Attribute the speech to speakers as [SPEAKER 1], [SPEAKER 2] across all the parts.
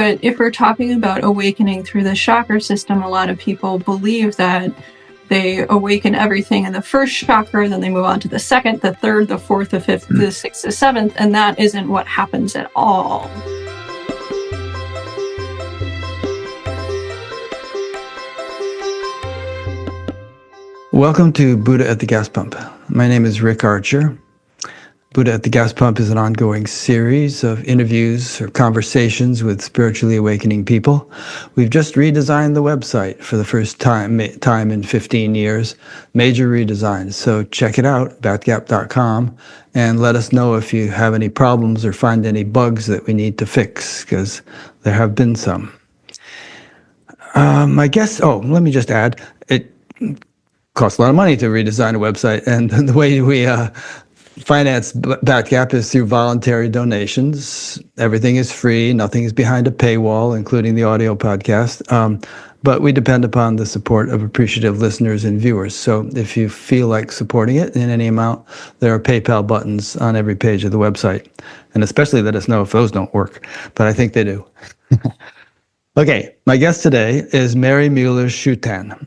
[SPEAKER 1] But if we're talking about awakening through the chakra system, a lot of people believe that they awaken everything in the first chakra, then they move on to the second, the third, the fourth, the fifth, the sixth, the seventh, and that isn't what happens at all.
[SPEAKER 2] Welcome to Buddha at the Gas Pump. My name is Rick Archer. Buddha at the Gas Pump is an ongoing series of interviews or conversations with spiritually awakening people. We've just redesigned the website for the first time in 15 years. Major redesign. So check it out, batgap.com, and let us know if you have any problems or find any bugs that we need to fix, because there have been some. Let me just add, it costs a lot of money to redesign a website, and the way we finance Batgap is through voluntary donations. Everything is free, nothing is behind a paywall, including the audio podcast, but we depend upon the support of appreciative listeners and viewers. So if you feel like supporting it in any amount, there are PayPal buttons on every page of the website, and especially let us know if those don't work, but I think they do. Okay, my guest today is Mary Mueller-Schutan.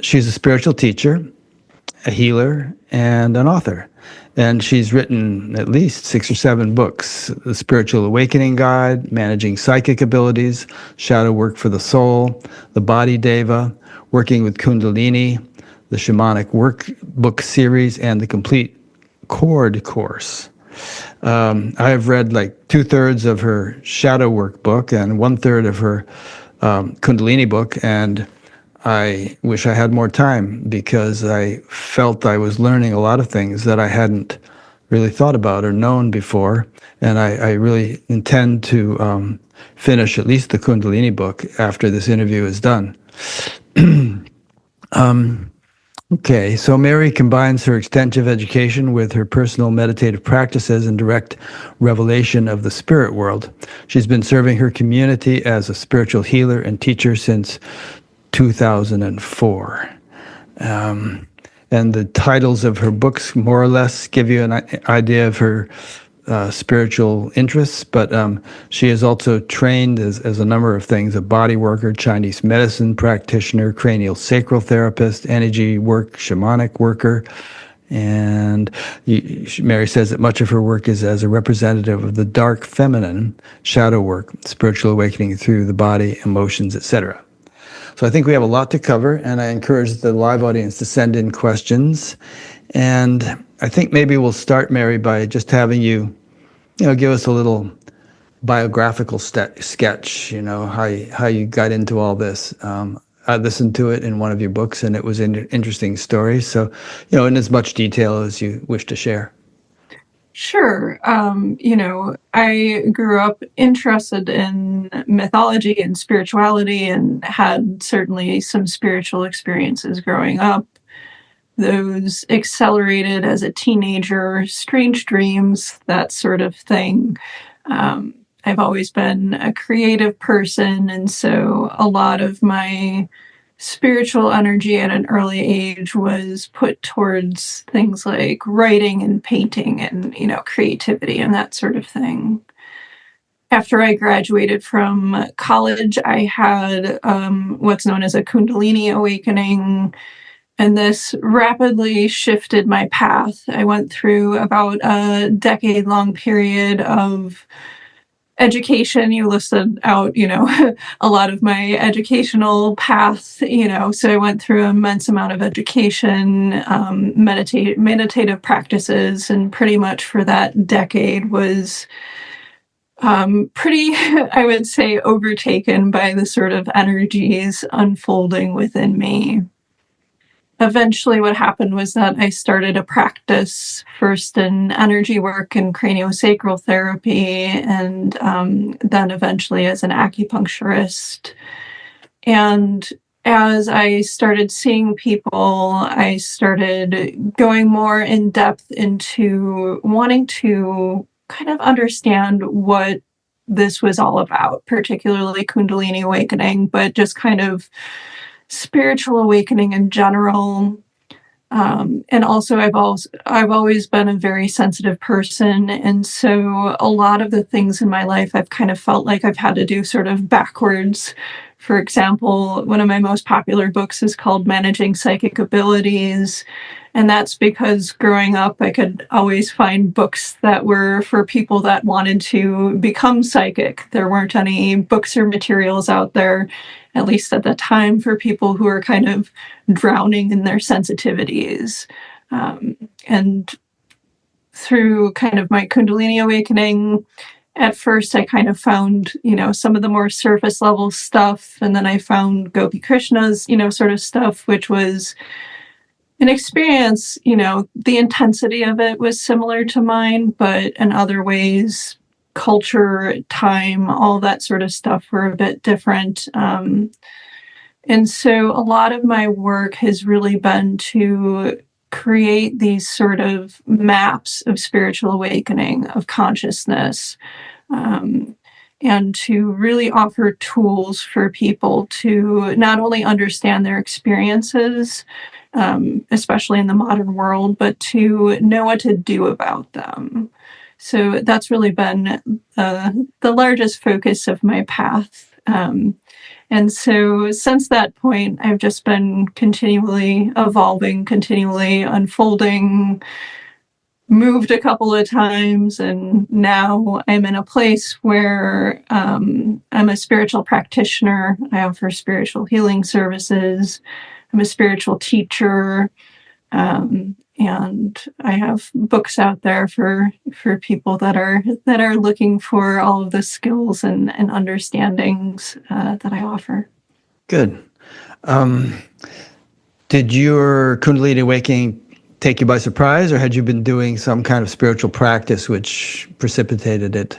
[SPEAKER 2] She's a spiritual teacher, a healer, and an author. And she's written at least 6 or 7 books: The Spiritual Awakening Guide, Managing Psychic Abilities, Shadow Work for the Soul, The Body Deva, Working with Kundalini, the Shamanic Workbook Series, and the Complete Chord Course. I have read like 2/3 of her Shadow Work book and 1/3 of her Kundalini book, and I wish I had more time, because I felt I was learning a lot of things that I hadn't really thought about or known before, and I really intend to finish at least the Kundalini book after this interview is done. Okay, so Mary combines her extensive education with her personal meditative practices and direct revelation of the spirit world. She's been serving her community as a spiritual healer and teacher since 2004. And the titles of her books more or less give you an idea of her spiritual interests, but she is also trained as a number of things: a body worker, Chinese medicine practitioner, cranial sacral therapist, energy work, shamanic worker. And Mary says that much of her work is as a representative of the dark feminine, shadow work, spiritual awakening through the body, emotions, etc. So I think we have a lot to cover, and I encourage the live audience to send in questions. And I think maybe we'll start, Mary, by just having you give us a little biographical sketch, how you got into all this. I listened to it in one of your books, and it was an interesting story. So, in as much detail as you wish to share.
[SPEAKER 1] Sure. I grew up interested in mythology and spirituality, and had certainly some spiritual experiences growing up. Those accelerated as a teenager, strange dreams, that sort of thing. I've always been a creative person, and so a lot of my spiritual energy at an early age was put towards things like writing and painting and, creativity and that sort of thing. After I graduated from college, I had what's known as a Kundalini awakening, and this rapidly shifted my path. I went through about a decade-long period of education. You listed out, a lot of my educational path, so I went through an immense amount of education, meditative practices, and pretty much for that decade was pretty, I would say, overtaken by the sort of energies unfolding within me. Eventually what happened was that I started a practice first in energy work and craniosacral therapy, and then eventually as an acupuncturist. And as I started seeing people, I started going more in depth into wanting to kind of understand what this was all about, particularly Kundalini awakening, but just kind of spiritual awakening in general. And also, I've always been a very sensitive person, and so a lot of the things in my life I've kind of felt like I've had to do sort of backwards. For example, one of my most popular books is called Managing Psychic Abilities, and that's because growing up I could always find books that were for people that wanted to become psychic. There weren't any books or materials out there, at least at the time, for people who are kind of drowning in their sensitivities. And through kind of my Kundalini awakening, at first I kind of found, some of the more surface level stuff. And then I found Gopi Krishna's, sort of stuff, which was an experience, the intensity of it was similar to mine, but in other ways, culture, time, all that sort of stuff were a bit different. And so a lot of my work has really been to create these sort of maps of spiritual awakening, of consciousness, um, and to really offer tools for people to not only understand their experiences, especially in the modern world, but to know what to do about them. So that's really been the largest focus of my path. And so since that point, I've just been continually evolving, continually unfolding, moved a couple of times, and now I'm in a place where I'm a spiritual practitioner. I offer spiritual healing services. I'm a spiritual teacher. And I have books out there for people that are looking for all of the skills and understandings that I offer.
[SPEAKER 2] Good. Did your Kundalini awakening take you by surprise, or had you been doing some kind of spiritual practice which precipitated it?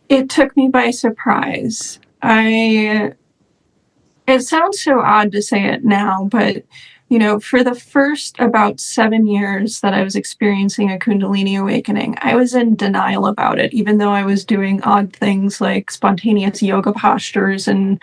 [SPEAKER 1] It took me by surprise. It sounds so odd to say it now, but for the first about 7 years that I was experiencing a Kundalini awakening, I was in denial about it, even though I was doing odd things like spontaneous yoga postures and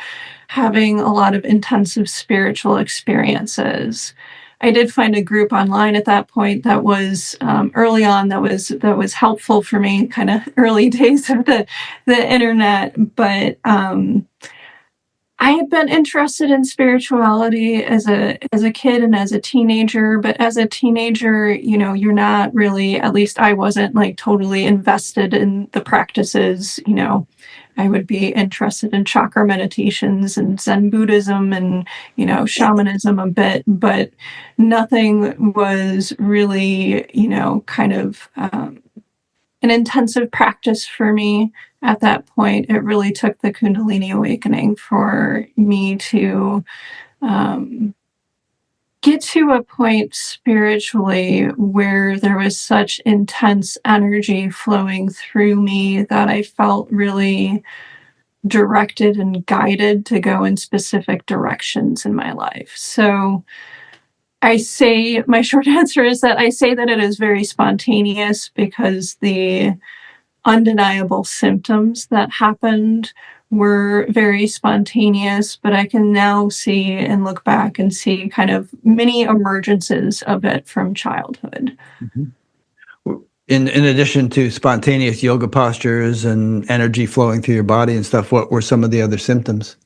[SPEAKER 1] having a lot of intensive spiritual experiences. I did find a group online at that point that was early on that was helpful for me, kind of early days of the internet, but I had been interested in spirituality as a kid and as a teenager, but as a teenager, you're not really, at least I wasn't, like totally invested in the practices. I would be interested in chakra meditations and Zen Buddhism and, shamanism a bit, but nothing was really, kind of an intensive practice for me at that point. It really took the Kundalini awakening for me to get to a point spiritually where there was such intense energy flowing through me that I felt really directed and guided to go in specific directions in my life. So my short answer is that I say that it is very spontaneous because the undeniable symptoms that happened were very spontaneous, but I can now see and look back and see kind of many emergences of it from childhood.
[SPEAKER 2] Mm-hmm. In addition to spontaneous yoga postures and energy flowing through your body and stuff, what were some of the other symptoms?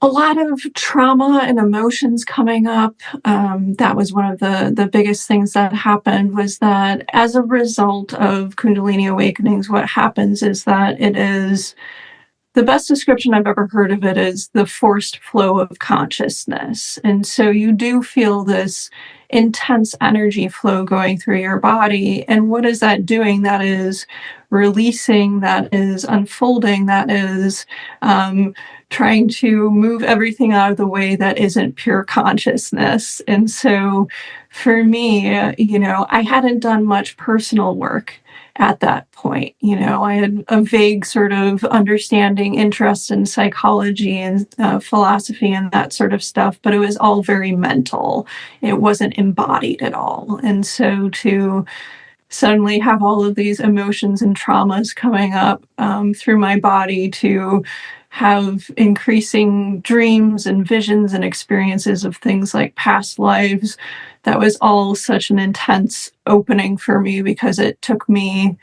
[SPEAKER 1] A lot of trauma and emotions coming up. That was one of the biggest things that happened, was that as a result of Kundalini awakenings, what happens is that it is, the best description I've ever heard of it is the forced flow of consciousness. And so you do feel this intense energy flow going through your body. And what is that doing? That is releasing, that is unfolding, that is trying to move everything out of the way that isn't pure consciousness. And so for me, I hadn't done much personal work at that point. I had a vague sort of understanding, interest in psychology and philosophy and that sort of stuff, but it was all very mental. It wasn't embodied at all. And so to suddenly have all of these emotions and traumas coming up through my body, to have increasing dreams and visions and experiences of things like past lives, that was all such an intense opening for me because it took me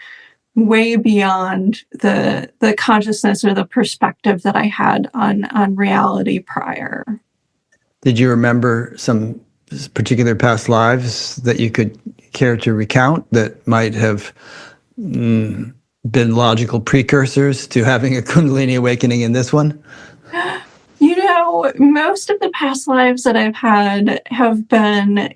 [SPEAKER 1] way beyond the consciousness or the perspective that I had on reality prior.
[SPEAKER 2] Did you remember some particular past lives that you could care to recount that might have been logical precursors to having a Kundalini awakening in this one?
[SPEAKER 1] You know, most of the past lives that I've had have been,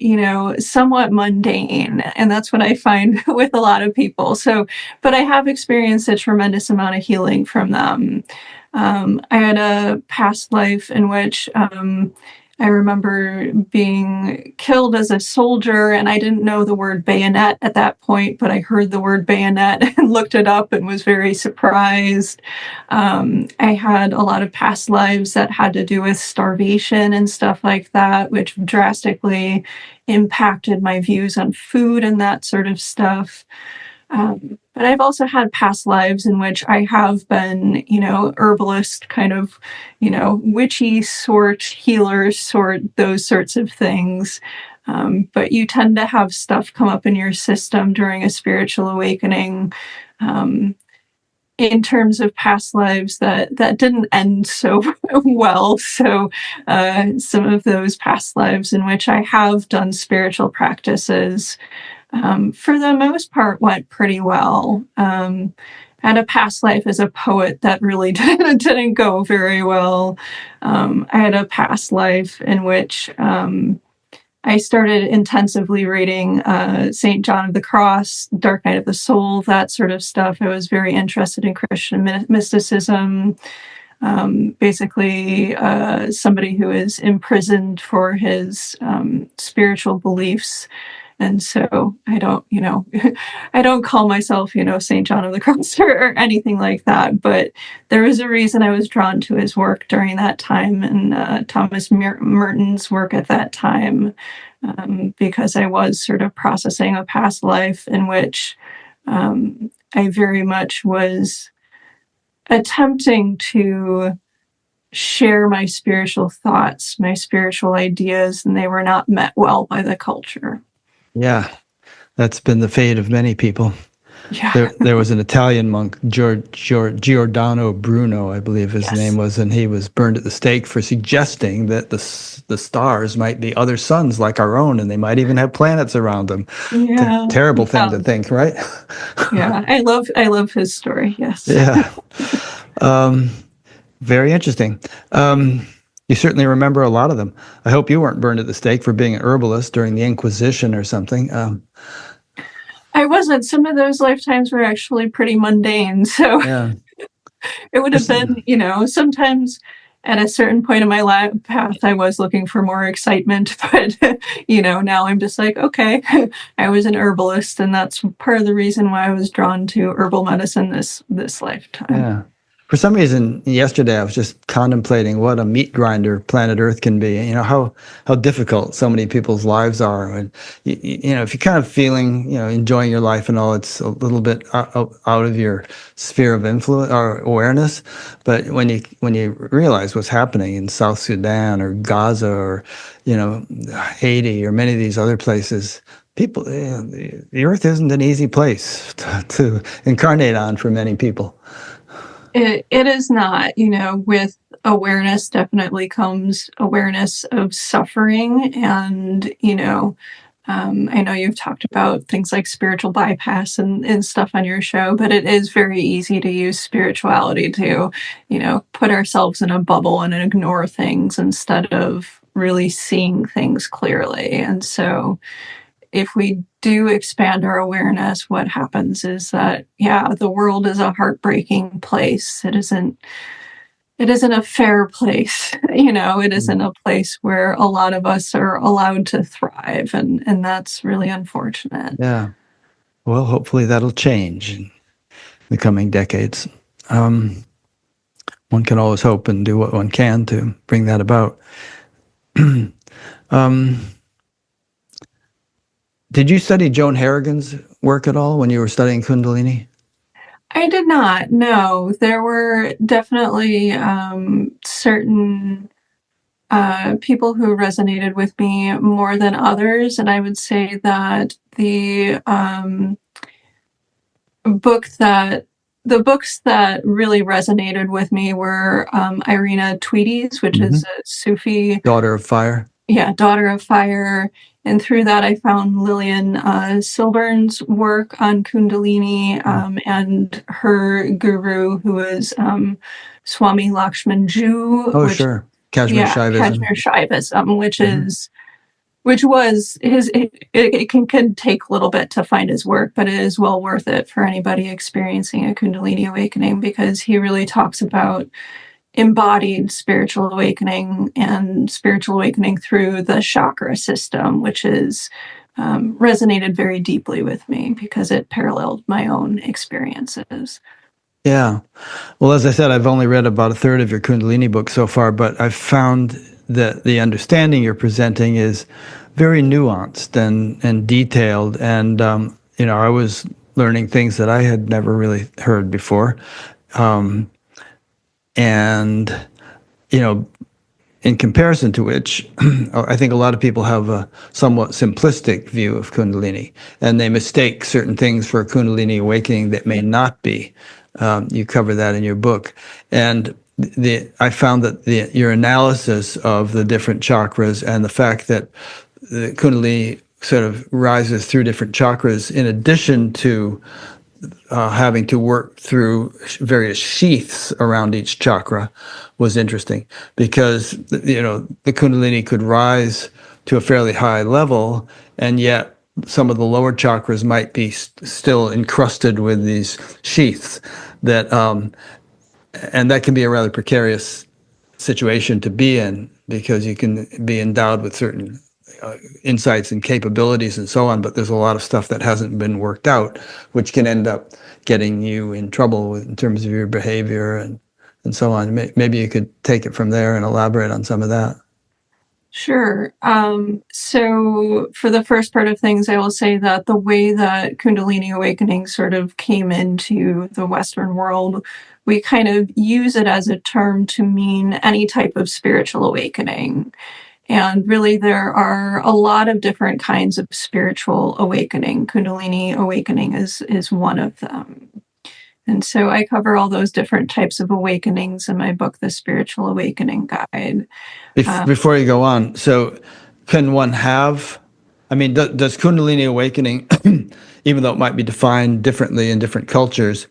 [SPEAKER 1] somewhat mundane. And that's what I find with a lot of people. So, but I have experienced a tremendous amount of healing from them. I had a past life in which I remember being killed as a soldier, and I didn't know the word bayonet at that point, but I heard the word bayonet and looked it up and was very surprised. I had a lot of past lives that had to do with starvation and stuff like that, which drastically impacted my views on food and that sort of stuff. But I've also had past lives in which I have been, herbalist kind of, witchy sort, healer sort, those sorts of things. But you tend to have stuff come up in your system during a spiritual awakening, in terms of past lives that didn't end so well. So some of those past lives in which I have done spiritual practices, for the most part, went pretty well. I had a past life as a poet that really didn't go very well. I had a past life in which I started intensively reading St. John of the Cross, Dark Night of the Soul, that sort of stuff. I was very interested in Christian mysticism. Basically, somebody who is imprisoned for his spiritual beliefs. And so I don't, I don't call myself, St. John of the Cross or anything like that. But there was a reason I was drawn to his work during that time, and Thomas Merton's work at that time, because I was sort of processing a past life in which I very much was attempting to share my spiritual thoughts, my spiritual ideas, and they were not met well by the culture.
[SPEAKER 2] Yeah, that's been the fate of many people.
[SPEAKER 1] Yeah.
[SPEAKER 2] There was an Italian monk, Giordano Bruno, I believe his name was, and he was burned at the stake for suggesting that the stars might be other suns like our own, and they might even have planets around them.
[SPEAKER 1] Yeah.
[SPEAKER 2] Terrible thing to think, right?
[SPEAKER 1] Yeah, I love his story. Yes.
[SPEAKER 2] Yeah. Very interesting. You certainly remember a lot of them. I hope you weren't burned at the stake for being an herbalist during the Inquisition or something.
[SPEAKER 1] I wasn't. Some of those lifetimes were actually pretty mundane. So
[SPEAKER 2] Yeah.
[SPEAKER 1] it would have been, sometimes at a certain point in my life path, I was looking for more excitement. But, now I'm just like, okay, I was an herbalist. And that's part of the reason why I was drawn to herbal medicine this lifetime.
[SPEAKER 2] Yeah. For some reason, yesterday I was just contemplating what a meat grinder planet Earth can be. How difficult so many people's lives are. And if you're kind of feeling, enjoying your life and all, it's a little bit out of your sphere of influence or awareness. But when you realize what's happening in South Sudan or Gaza or Haiti or many of these other places, people, the Earth isn't an easy place to incarnate on for many people.
[SPEAKER 1] It is not, with awareness definitely comes awareness of suffering. And, I know you've talked about things like spiritual bypass and stuff on your show, but it is very easy to use spirituality to, put ourselves in a bubble and ignore things instead of really seeing things clearly. And so if we do expand our awareness, what happens is that, the world is a heartbreaking place. It isn't a fair place. It isn't a place where a lot of us are allowed to thrive. And that's really unfortunate.
[SPEAKER 2] Yeah. Well, hopefully that'll change in the coming decades. One can always hope and do what one can to bring that about. Did you study Joan Harrigan's work at all when you were studying Kundalini?
[SPEAKER 1] I did not. No, there were definitely certain people who resonated with me more than others, and I would say that book that the books that really resonated with me were Irina Tweedy's, which is a Sufi,
[SPEAKER 2] Daughter of Fire.
[SPEAKER 1] yeah, Daughter of Fire. And through that, I found Lillian Silburn's work on Kundalini, and her guru, who is Swami Lakshman Ju,
[SPEAKER 2] Oh,
[SPEAKER 1] which,
[SPEAKER 2] sure. Kashmir
[SPEAKER 1] yeah,
[SPEAKER 2] Shaivism.
[SPEAKER 1] Kashmir Shaivism, which was his. It can take a little bit to find his work, but it is well worth it for anybody experiencing a Kundalini awakening, because he really talks about embodied spiritual awakening and spiritual awakening through the chakra system, which is resonated very deeply with me because it paralleled my own experiences.
[SPEAKER 2] Yeah. Well, as I said, I've only read about a third of your Kundalini book so far, but I've found that the understanding you're presenting is very nuanced and detailed. And, I was learning things that I had never really heard before. And, in comparison to which, I think a lot of people have a somewhat simplistic view of Kundalini, and they mistake certain things for a Kundalini awakening that may not be. You cover that in your book. And I found that your analysis of the different chakras and the fact that the Kundalini sort of rises through different chakras, in addition to having to work through various sheaths around each chakra, was interesting, because the Kundalini could rise to a fairly high level, and yet some of the lower chakras might be still encrusted with these sheaths and that can be a rather precarious situation to be in, because you can be endowed with certain insights and capabilities and so on, but there's a lot of stuff that hasn't been worked out, which can end up getting you in trouble in terms of your behavior and so on. Maybe you could take it from there and elaborate on some of that.
[SPEAKER 1] Sure. So for the first part of things, I will say that the way that Kundalini awakening sort of came into the Western world, we kind of use it as a term to mean any type of spiritual awakening. And really, there are a lot of different kinds of spiritual awakening. Kundalini awakening is one of them. And so I cover all those different types of awakenings in my book, The Spiritual Awakening Guide.
[SPEAKER 2] Before you go on, so can one have, does Kundalini awakening, even though it might be defined differently in different cultures,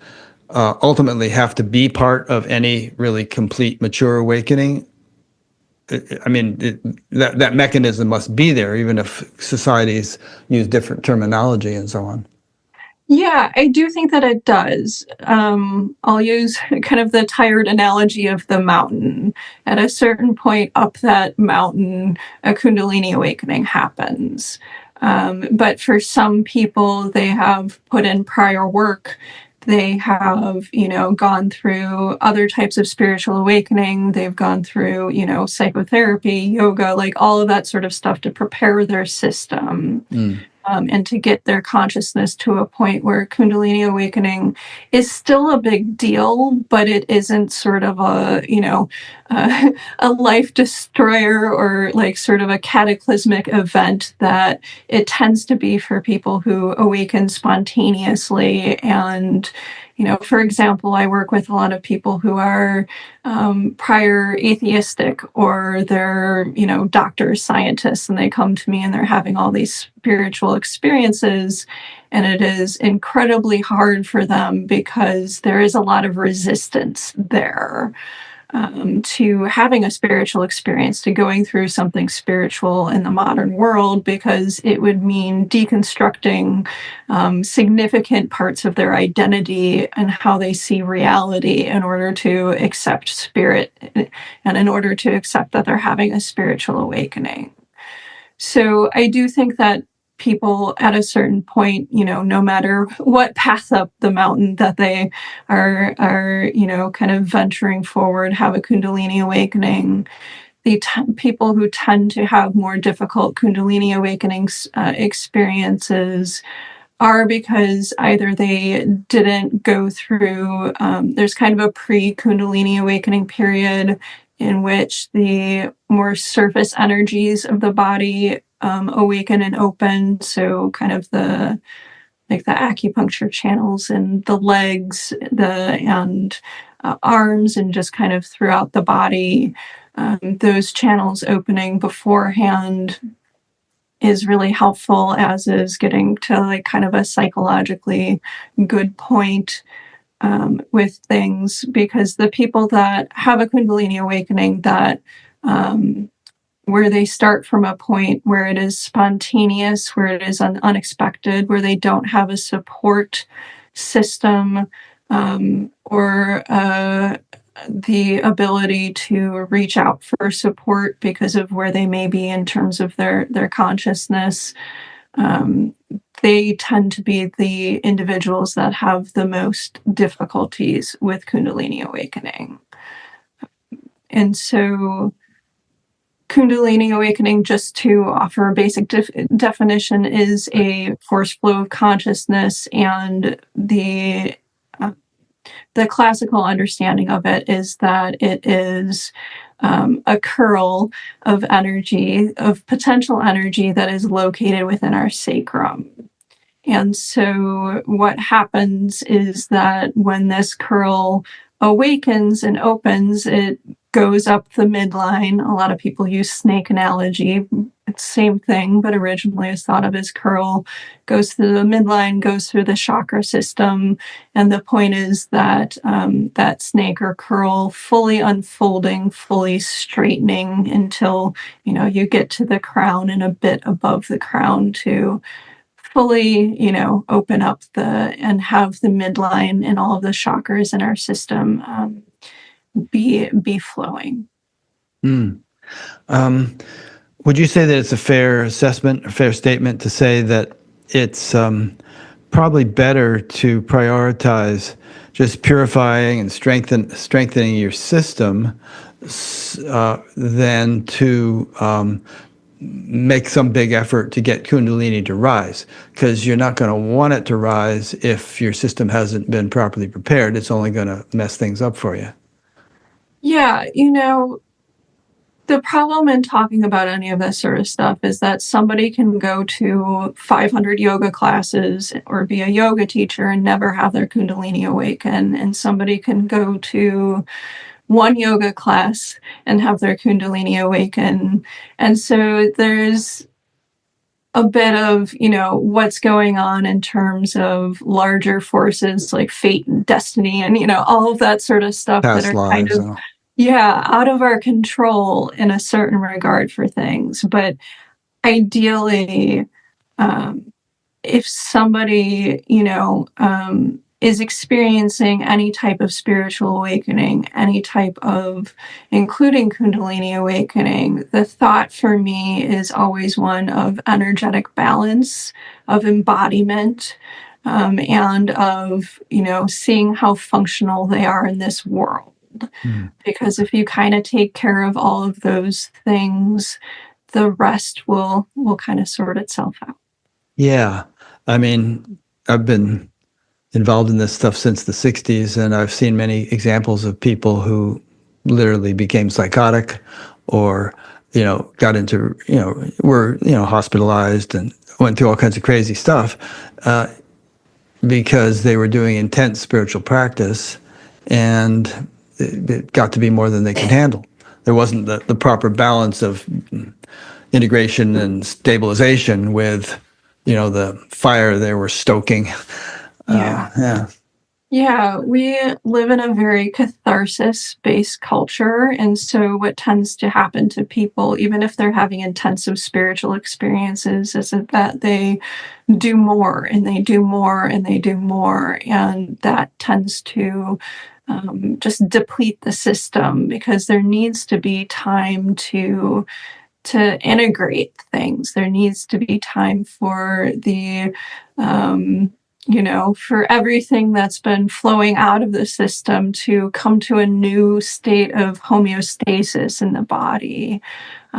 [SPEAKER 2] ultimately have to be part of any really complete, mature awakening? That mechanism must be there, even if societies use different terminology and so on.
[SPEAKER 1] Yeah, I do think that it does. I'll use kind of the tired analogy of the mountain. At a certain point up that mountain, a Kundalini awakening happens. But for some people, they have put in prior work. They have, gone through other types of spiritual awakening. They've gone through, psychotherapy, yoga, like all of that sort of stuff to prepare their system. And to get their consciousness to a point where Kundalini awakening is still a big deal, but it isn't sort of a life destroyer or like sort of a cataclysmic event that it tends to be for people who awaken spontaneously. And, for example, I work with a lot of people who are prior atheistic, or they're, doctors, scientists, and they come to me and they're having all these spiritual experiences. And it is incredibly hard for them because there is a lot of resistance there to having a spiritual experience, to going through something spiritual in the modern world, because it would mean deconstructing significant parts of their identity and how they see reality in order to accept spirit and in order to accept that they're having a spiritual awakening. So I do think that people at a certain point, no matter what path up the mountain that they are, kind of venturing forward, have a Kundalini awakening. The people who tend to have more difficult Kundalini awakenings experiences are because either they didn't go through, there's kind of a pre-Kundalini awakening period, in which the more surface energies of the body awaken and open. So kind of the like the acupuncture channels in the legs, and arms, and just kind of throughout the body. Those channels opening beforehand is really helpful, as is getting to like kind of a psychologically good point with things, because the people that have a Kundalini awakening, that where they start from a point where it is spontaneous, where it is unexpected, where they don't have a support system, or the ability to reach out for support because of where they may be in terms of their consciousness. Um, they tend to be the individuals that have the most difficulties with Kundalini awakening. And so Kundalini awakening, just to offer a basic definition, is a force flow of consciousness, and the classical understanding of it is that it is a curl of energy, of potential energy, that is located within our sacrum. And so what happens is that when this curl awakens and opens, it goes up the midline. A lot of people use snake analogy. It's the same thing, but originally it's thought of as curl. Goes through the midline, goes through the chakra system. And the point is that that snake or curl fully unfolding, fully straightening until, you get to the crown and a bit above the crown to fully, open up and have the midline and all of the chakras in our system be flowing.
[SPEAKER 2] Mm. Would you say that it's a fair assessment, a fair statement to say that it's probably better to prioritize just purifying and strengthening your system than to make some big effort to get Kundalini to rise? Because you're not going to want it to rise if your system hasn't been properly prepared. It's only going to mess things up for you.
[SPEAKER 1] Yeah, the problem in talking about any of this sort of stuff is that somebody can go to 500 yoga classes or be a yoga teacher and never have their Kundalini awaken. And somebody can go to one yoga class and have their Kundalini awaken. And so there's a bit of, what's going on in terms of larger forces like fate and destiny and, all of that sort of stuff
[SPEAKER 2] Past
[SPEAKER 1] that are
[SPEAKER 2] lives,
[SPEAKER 1] kind of, out of our control in a certain regard for things. But ideally, if somebody, is experiencing any type of spiritual awakening, any type of, including Kundalini awakening, the thought for me is always one of energetic balance, of embodiment, and of, seeing how functional they are in this world. Because if you kind of take care of all of those things, the rest will kind of sort itself out.
[SPEAKER 2] Yeah. I mean, I've been involved in this stuff since the 60s, and I've seen many examples of people who literally became psychotic or, got into, were, hospitalized and went through all kinds of crazy stuff because they were doing intense spiritual practice, and it got to be more than they could handle. There wasn't the proper balance of integration and stabilization with, the fire they were stoking.
[SPEAKER 1] Yeah, we live in a very catharsis-based culture. And so what tends to happen to people, even if they're having intensive spiritual experiences, is that they do more and they do more and they do more. And that tends to just deplete the system, because there needs to be time to integrate things. There needs to be time for the for everything that's been flowing out of the system to come to a new state of homeostasis in the body.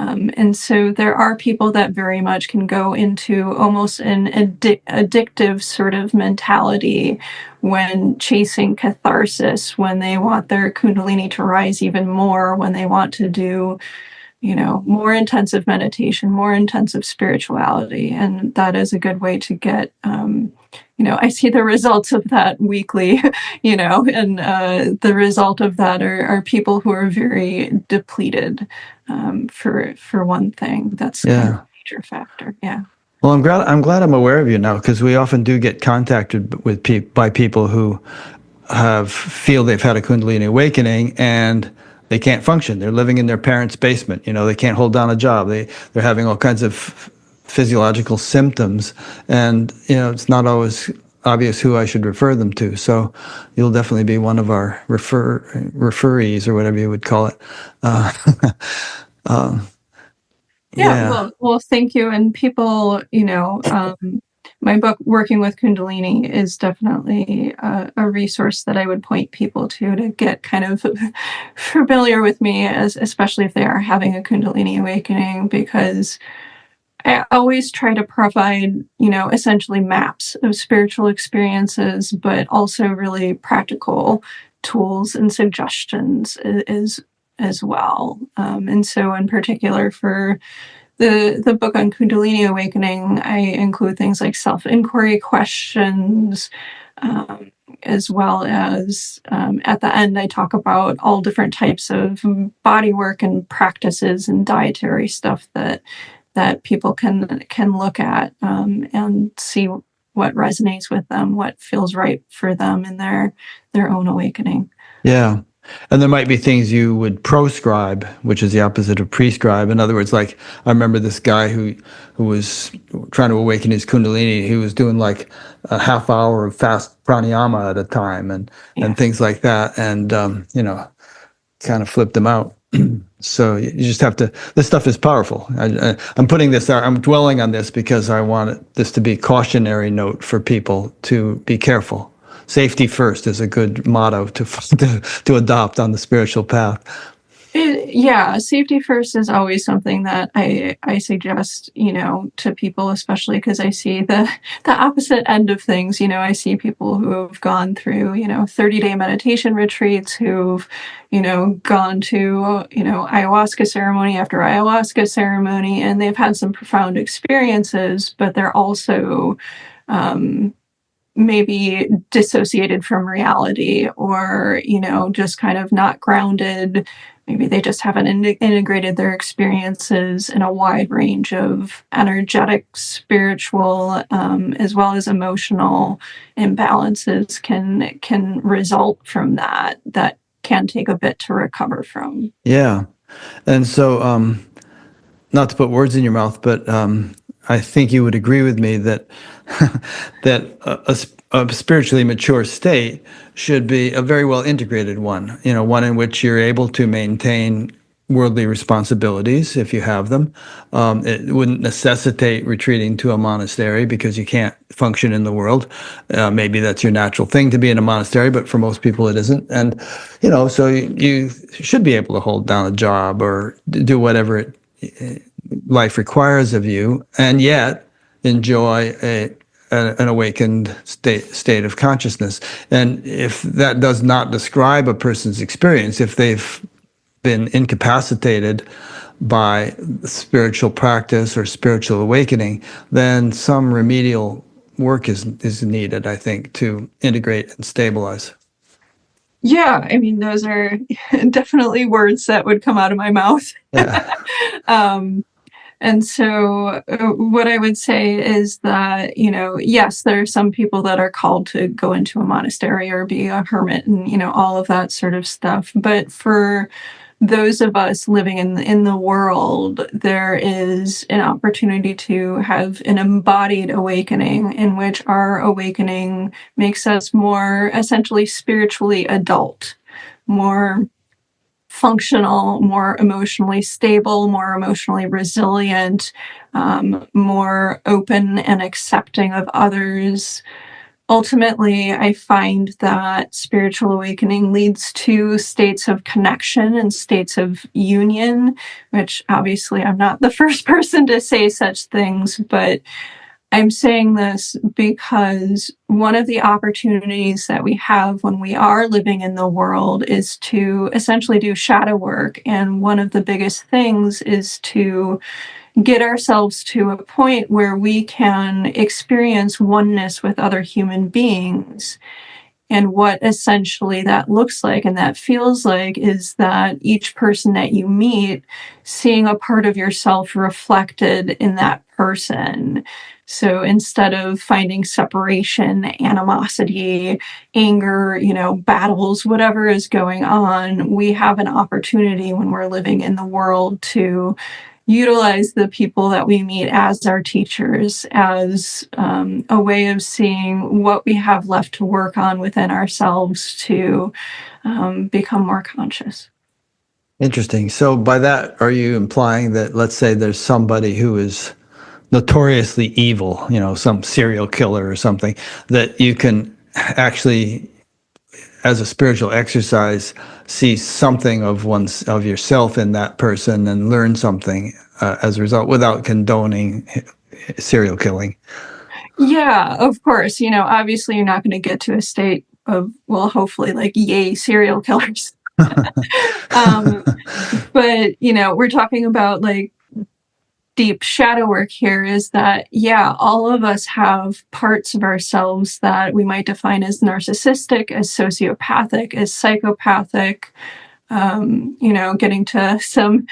[SPEAKER 1] And so there are people that very much can go into almost an addictive sort of mentality when chasing catharsis, when they want their Kundalini to rise even more, when they want to do, more intensive meditation, more intensive spirituality. And that is a good way to get, I see the results of that weekly, and the result of that are people who are very depleted, for one thing. That's kind of
[SPEAKER 2] Yeah.
[SPEAKER 1] a major factor. Yeah.
[SPEAKER 2] Well, I'm glad I'm aware of you now, because we often do get contacted by people who feel they've had a Kundalini awakening and they can't function. They're living in their parents' basement. They can't hold down a job. They're having all kinds of physiological symptoms, and it's not always obvious who I should refer them to. So you'll definitely be one of our referees, or whatever you would call it. Uh, uh,
[SPEAKER 1] Yeah,
[SPEAKER 2] yeah,
[SPEAKER 1] well, thank you. And people, my book, Working with Kundalini, is definitely a resource that I would point people to get kind of familiar with me, especially if they are having a Kundalini awakening, because I always try to provide, essentially maps of spiritual experiences, but also really practical tools and suggestions as well. And so, in particular, for the book on Kundalini awakening, I include things like self-inquiry questions, as well as, at the end, I talk about all different types of body work and practices and dietary stuff that people can look at, and see what resonates with them, what feels right for them in their own awakening.
[SPEAKER 2] yeah. And there might be things you would proscribe, which is the opposite of prescribe. In other words, like, I remember this guy who was trying to awaken his Kundalini. He was doing like a half hour of fast pranayama at a time, and
[SPEAKER 1] Yeah.
[SPEAKER 2] things like that. And kind of flipped him out. So you just have to. This stuff is powerful. I'm putting this out. I'm dwelling on this because I want this to be a cautionary note for people to be careful. Safety first is a good motto to adopt on the spiritual path.
[SPEAKER 1] Yeah, safety first is always something that I suggest, to people, especially because I see the opposite end of things. I see people who have gone through, 30-day meditation retreats, who've, gone to, ayahuasca ceremony after ayahuasca ceremony, and they've had some profound experiences, but they're also, maybe dissociated from reality, or just kind of not grounded. Maybe they just haven't integrated their experiences in a wide range of energetic, spiritual, as well as emotional imbalances can result from that can take a bit to recover from.
[SPEAKER 2] Yeah, and so not to put words in your mouth, but I think you would agree with me that that a spiritually mature state should be a very well integrated one. One in which you're able to maintain worldly responsibilities if you have them. It wouldn't necessitate retreating to a monastery because you can't function in the world. Maybe that's your natural thing to be in a monastery, but for most people it isn't. And so you should be able to hold down a job or do whatever life requires of you, and yet enjoy an awakened state of consciousness. And if that does not describe a person's experience, if they've been incapacitated by spiritual practice or spiritual awakening, then some remedial work is needed, I think, to integrate and stabilize.
[SPEAKER 1] Yeah, I mean, those are definitely words that would come out of my mouth.
[SPEAKER 2] Yeah.
[SPEAKER 1] um, And so, what I would say is that, yes, there are some people that are called to go into a monastery or be a hermit and, all of that sort of stuff. But for those of us living in the world, there is an opportunity to have an embodied awakening, in which our awakening makes us more essentially spiritually adult, more functional, more emotionally stable, more emotionally resilient, more open and accepting of others, ultimately, I find that spiritual awakening leads to states of connection and states of union, which obviously I'm not the first person to say such things, but I'm saying this because one of the opportunities that we have when we are living in the world is to essentially do shadow work. And one of the biggest things is to get ourselves to a point where we can experience oneness with other human beings. And what essentially that looks like and that feels like is that each person that you meet, seeing a part of yourself reflected in that person. So instead of finding separation, animosity, anger, battles, whatever is going on, we have an opportunity when we're living in the world to utilize the people that we meet as our teachers, as a way of seeing what we have left to work on within ourselves to become more conscious.
[SPEAKER 2] Interesting. So by that, are you implying that, let's say there's somebody who is notoriously evil, some serial killer or something, that you can actually, as a spiritual exercise, see something of yourself in that person and learn something as a result, without condoning serial killing?
[SPEAKER 1] Yeah, of course. Obviously you're not going to get to a state of, well, hopefully, like, yay, serial killers. But we're talking about, like, deep shadow work here is that, yeah, all of us have parts of ourselves that we might define as narcissistic, as sociopathic, as psychopathic. Getting to some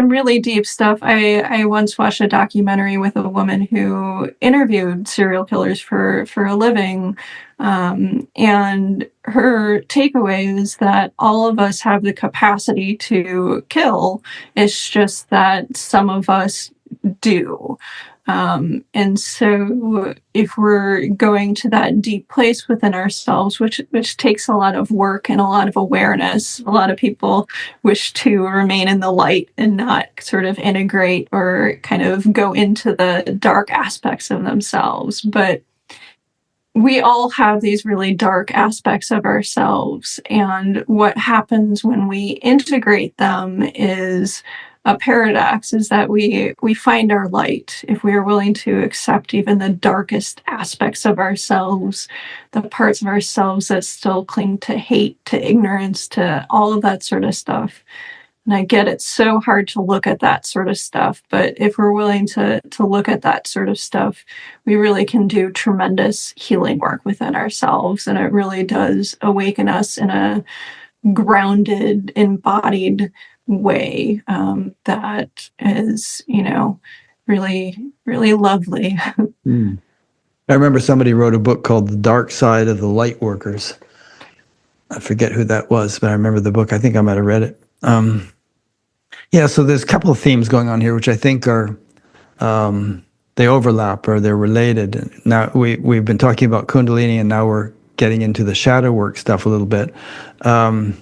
[SPEAKER 1] really deep stuff. I once watched a documentary with a woman who interviewed serial killers for a living, and her takeaway is that all of us have the capacity to kill. It's just that some of us do. And so if we're going to that deep place within ourselves, which takes a lot of work and a lot of awareness, a lot of people wish to remain in the light and not sort of integrate or kind of go into the dark aspects of themselves. But we all have these really dark aspects of ourselves. And what happens when we integrate them is a paradox, is that we find our light if we are willing to accept even the darkest aspects of ourselves, the parts of ourselves that still cling to hate, to ignorance, to all of that sort of stuff. And I get it's so hard to look at that sort of stuff, but if we're willing to look at that sort of stuff, we really can do tremendous healing work within ourselves. And it really does awaken us in a grounded, embodied way that is, really, really lovely.
[SPEAKER 2] Mm. I remember somebody wrote a book called The Dark Side of the Light Workers. I forget who that was, but I remember the book. I think I might have read it. Yeah, so there's a couple of themes going on here, which I think are, they overlap or they're related. Now, we've been talking about Kundalini, and now we're getting into the shadow work stuff a little bit. A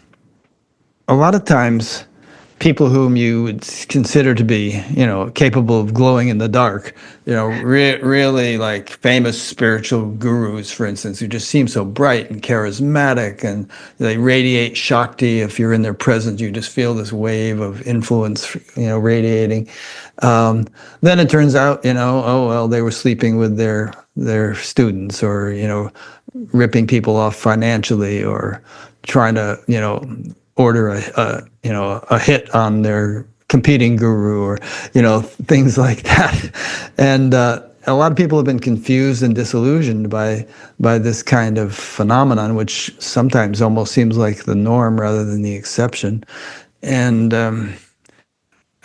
[SPEAKER 2] lot of times, people whom you would consider to be, capable of glowing in the dark, really like famous spiritual gurus, for instance, who just seem so bright and charismatic, and they radiate Shakti. If you're in their presence, you just feel this wave of influence, radiating. Then it turns out, oh, well, they were sleeping with their students, or, ripping people off financially, or trying to, order a hit on their competing guru, or things like that. And a lot of people have been confused and disillusioned by this kind of phenomenon, which sometimes almost seems like the norm rather than the exception. And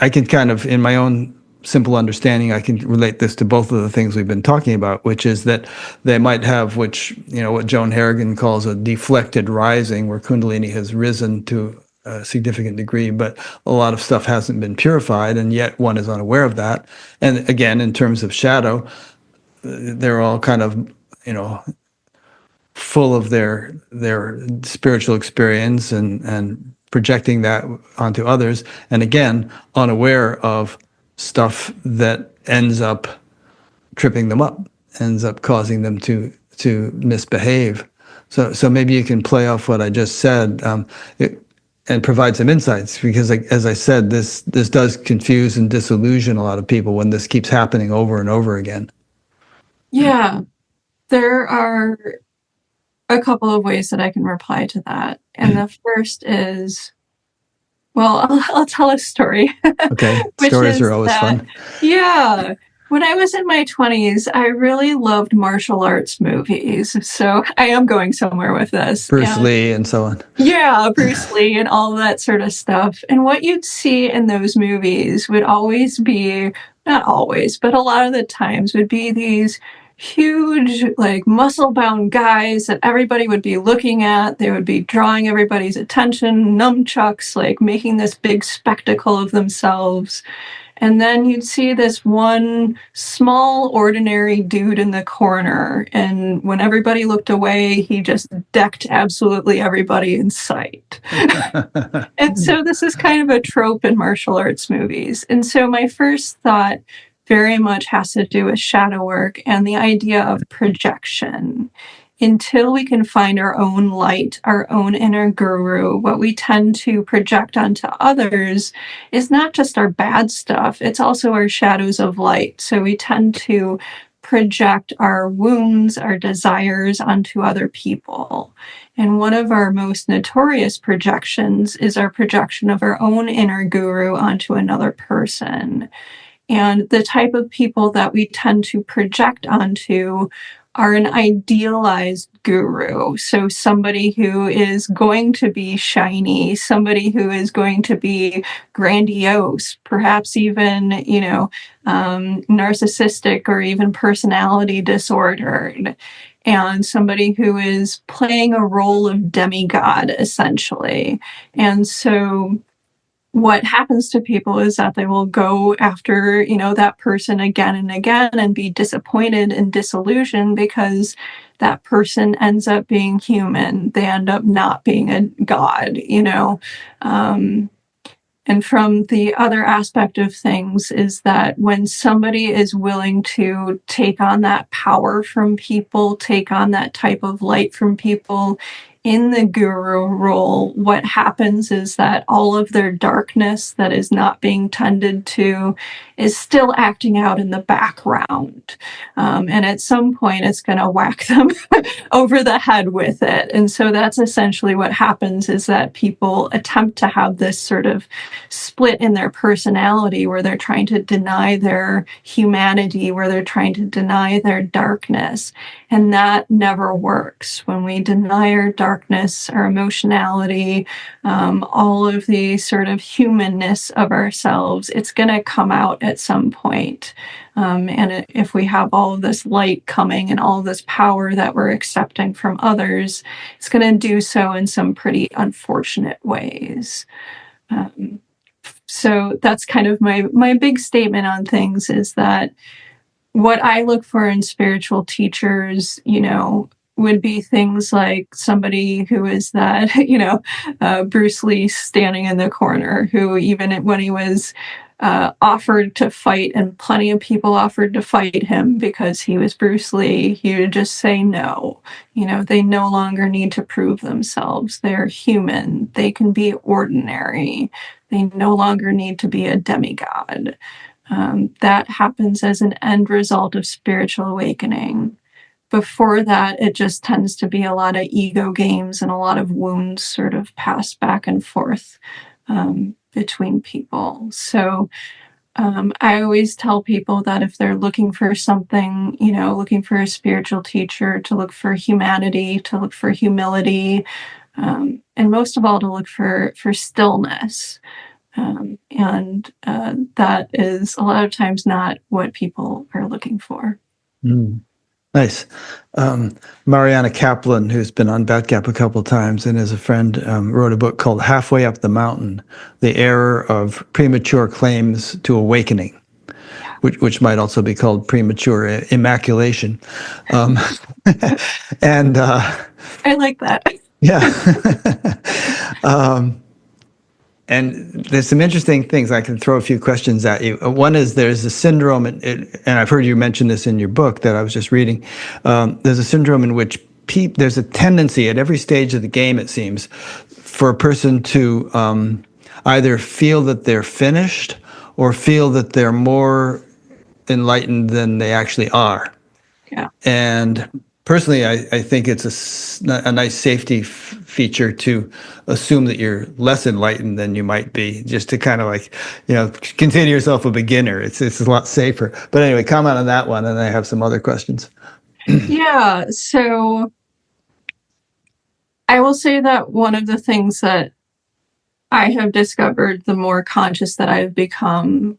[SPEAKER 2] I can kind of, in my own simple understanding, I can relate this to both of the things we've been talking about, which is that they might have, what Joan Harrigan calls a deflected rising, where Kundalini has risen to a significant degree, but a lot of stuff hasn't been purified, and yet one is unaware of that. And again, in terms of shadow, they're all kind of, full of their spiritual experience and projecting that onto others, and again, unaware of stuff that ends up tripping them up, ends up causing them to to misbehave. So maybe you can play off what I just said, and provide some insights, because, like, as I said, this does confuse and disillusion a lot of people when this keeps happening over and over again.
[SPEAKER 1] Yeah, there are a couple of ways that I can reply to that. And the first is, well, I'll tell a story,
[SPEAKER 2] Okay,
[SPEAKER 1] which
[SPEAKER 2] stories are
[SPEAKER 1] is
[SPEAKER 2] always
[SPEAKER 1] that,
[SPEAKER 2] fun.
[SPEAKER 1] yeah, when I was in my 20s, I really loved martial arts movies. So I am going somewhere with this.
[SPEAKER 2] Bruce
[SPEAKER 1] And
[SPEAKER 2] Lee and so on.
[SPEAKER 1] yeah, Bruce Lee and all that sort of stuff. And what you'd see in those movies would always be, not always, but a lot of the times would be these huge, like, muscle bound guys that everybody would be looking at. They would be drawing everybody's attention, nunchucks, like making this big spectacle of themselves. And then you'd see this one small, ordinary dude in the corner. And when everybody looked away, he just decked absolutely everybody in sight. And so this is kind of a trope in martial arts movies. And so my first thought very much has to do with shadow work and the idea of projection. Until we can find our own light, our own inner guru, what we tend to project onto others is not just our bad stuff, it's also our shadows of light. So we tend to project our wounds, our desires onto other people. And one of our most notorious projections is our projection of our own inner guru onto another person. And the type of people that we tend to project onto are an idealized guru. So somebody who is going to be shiny, somebody who is going to be grandiose, perhaps even, narcissistic or even personality disordered, and somebody who is playing a role of demigod, essentially. And so what happens to people is that they will go after, that person again and again and be disappointed and disillusioned because that person ends up being human. They end up not being a god. And from the other aspect of things is that when somebody is willing to take on that power from people, take on that type of light from people in the guru role, what happens is that all of their darkness that is not being tended to is still acting out in the background. And at some point, it's going to whack them over the head with it. And so that's essentially what happens, is that people attempt to have this sort of split in their personality where they're trying to deny their humanity, where they're trying to deny their darkness. And that never works. When we deny our darkness, our emotionality, all of the sort of humanness of ourselves, it's going to come out at some point. And if we have all of this light coming and all of this power that we're accepting from others, it's going to do so in some pretty unfortunate ways. So that's kind of my big statement on things, is that what I look for in spiritual teachers, would be things like somebody who is that, Bruce Lee standing in the corner, who even when he was offered to fight, and plenty of people offered to fight him because he was Bruce Lee, he would just say no. They no longer need to prove themselves. They're human. They can be ordinary. They no longer need to be a demigod. That happens as an end result of spiritual awakening. Before that, it just tends to be a lot of ego games and a lot of wounds sort of passed back and forth between people. So I always tell people that if they're looking for something, looking for a spiritual teacher, to look for humanity, to look for humility, and most of all, to look for stillness. And that is a lot of times not what people are looking for.
[SPEAKER 2] Mm. Nice. Mariana Kaplan, who's been on Batgap a couple of times and is a friend, wrote a book called Halfway Up the Mountain, The Error of Premature Claims to Awakening, which might also be called Premature Immaculation. And
[SPEAKER 1] I like that.
[SPEAKER 2] Yeah. And there's some interesting things. I can throw a few questions at you. One is there's a syndrome, and I've heard you mention this in your book that I was just reading. There's a syndrome in which there's a tendency at every stage of the game, it seems, for a person to either feel that they're finished or feel that they're more enlightened than they actually are.
[SPEAKER 1] Yeah.
[SPEAKER 2] And personally, I think it's a nice safety feature to assume that you're less enlightened than you might be, just to kind of like, consider yourself a beginner. It's a lot safer. But anyway, comment on that one, and I have some other questions.
[SPEAKER 1] Yeah. So I will say that one of the things that I have discovered, the more conscious that I've become,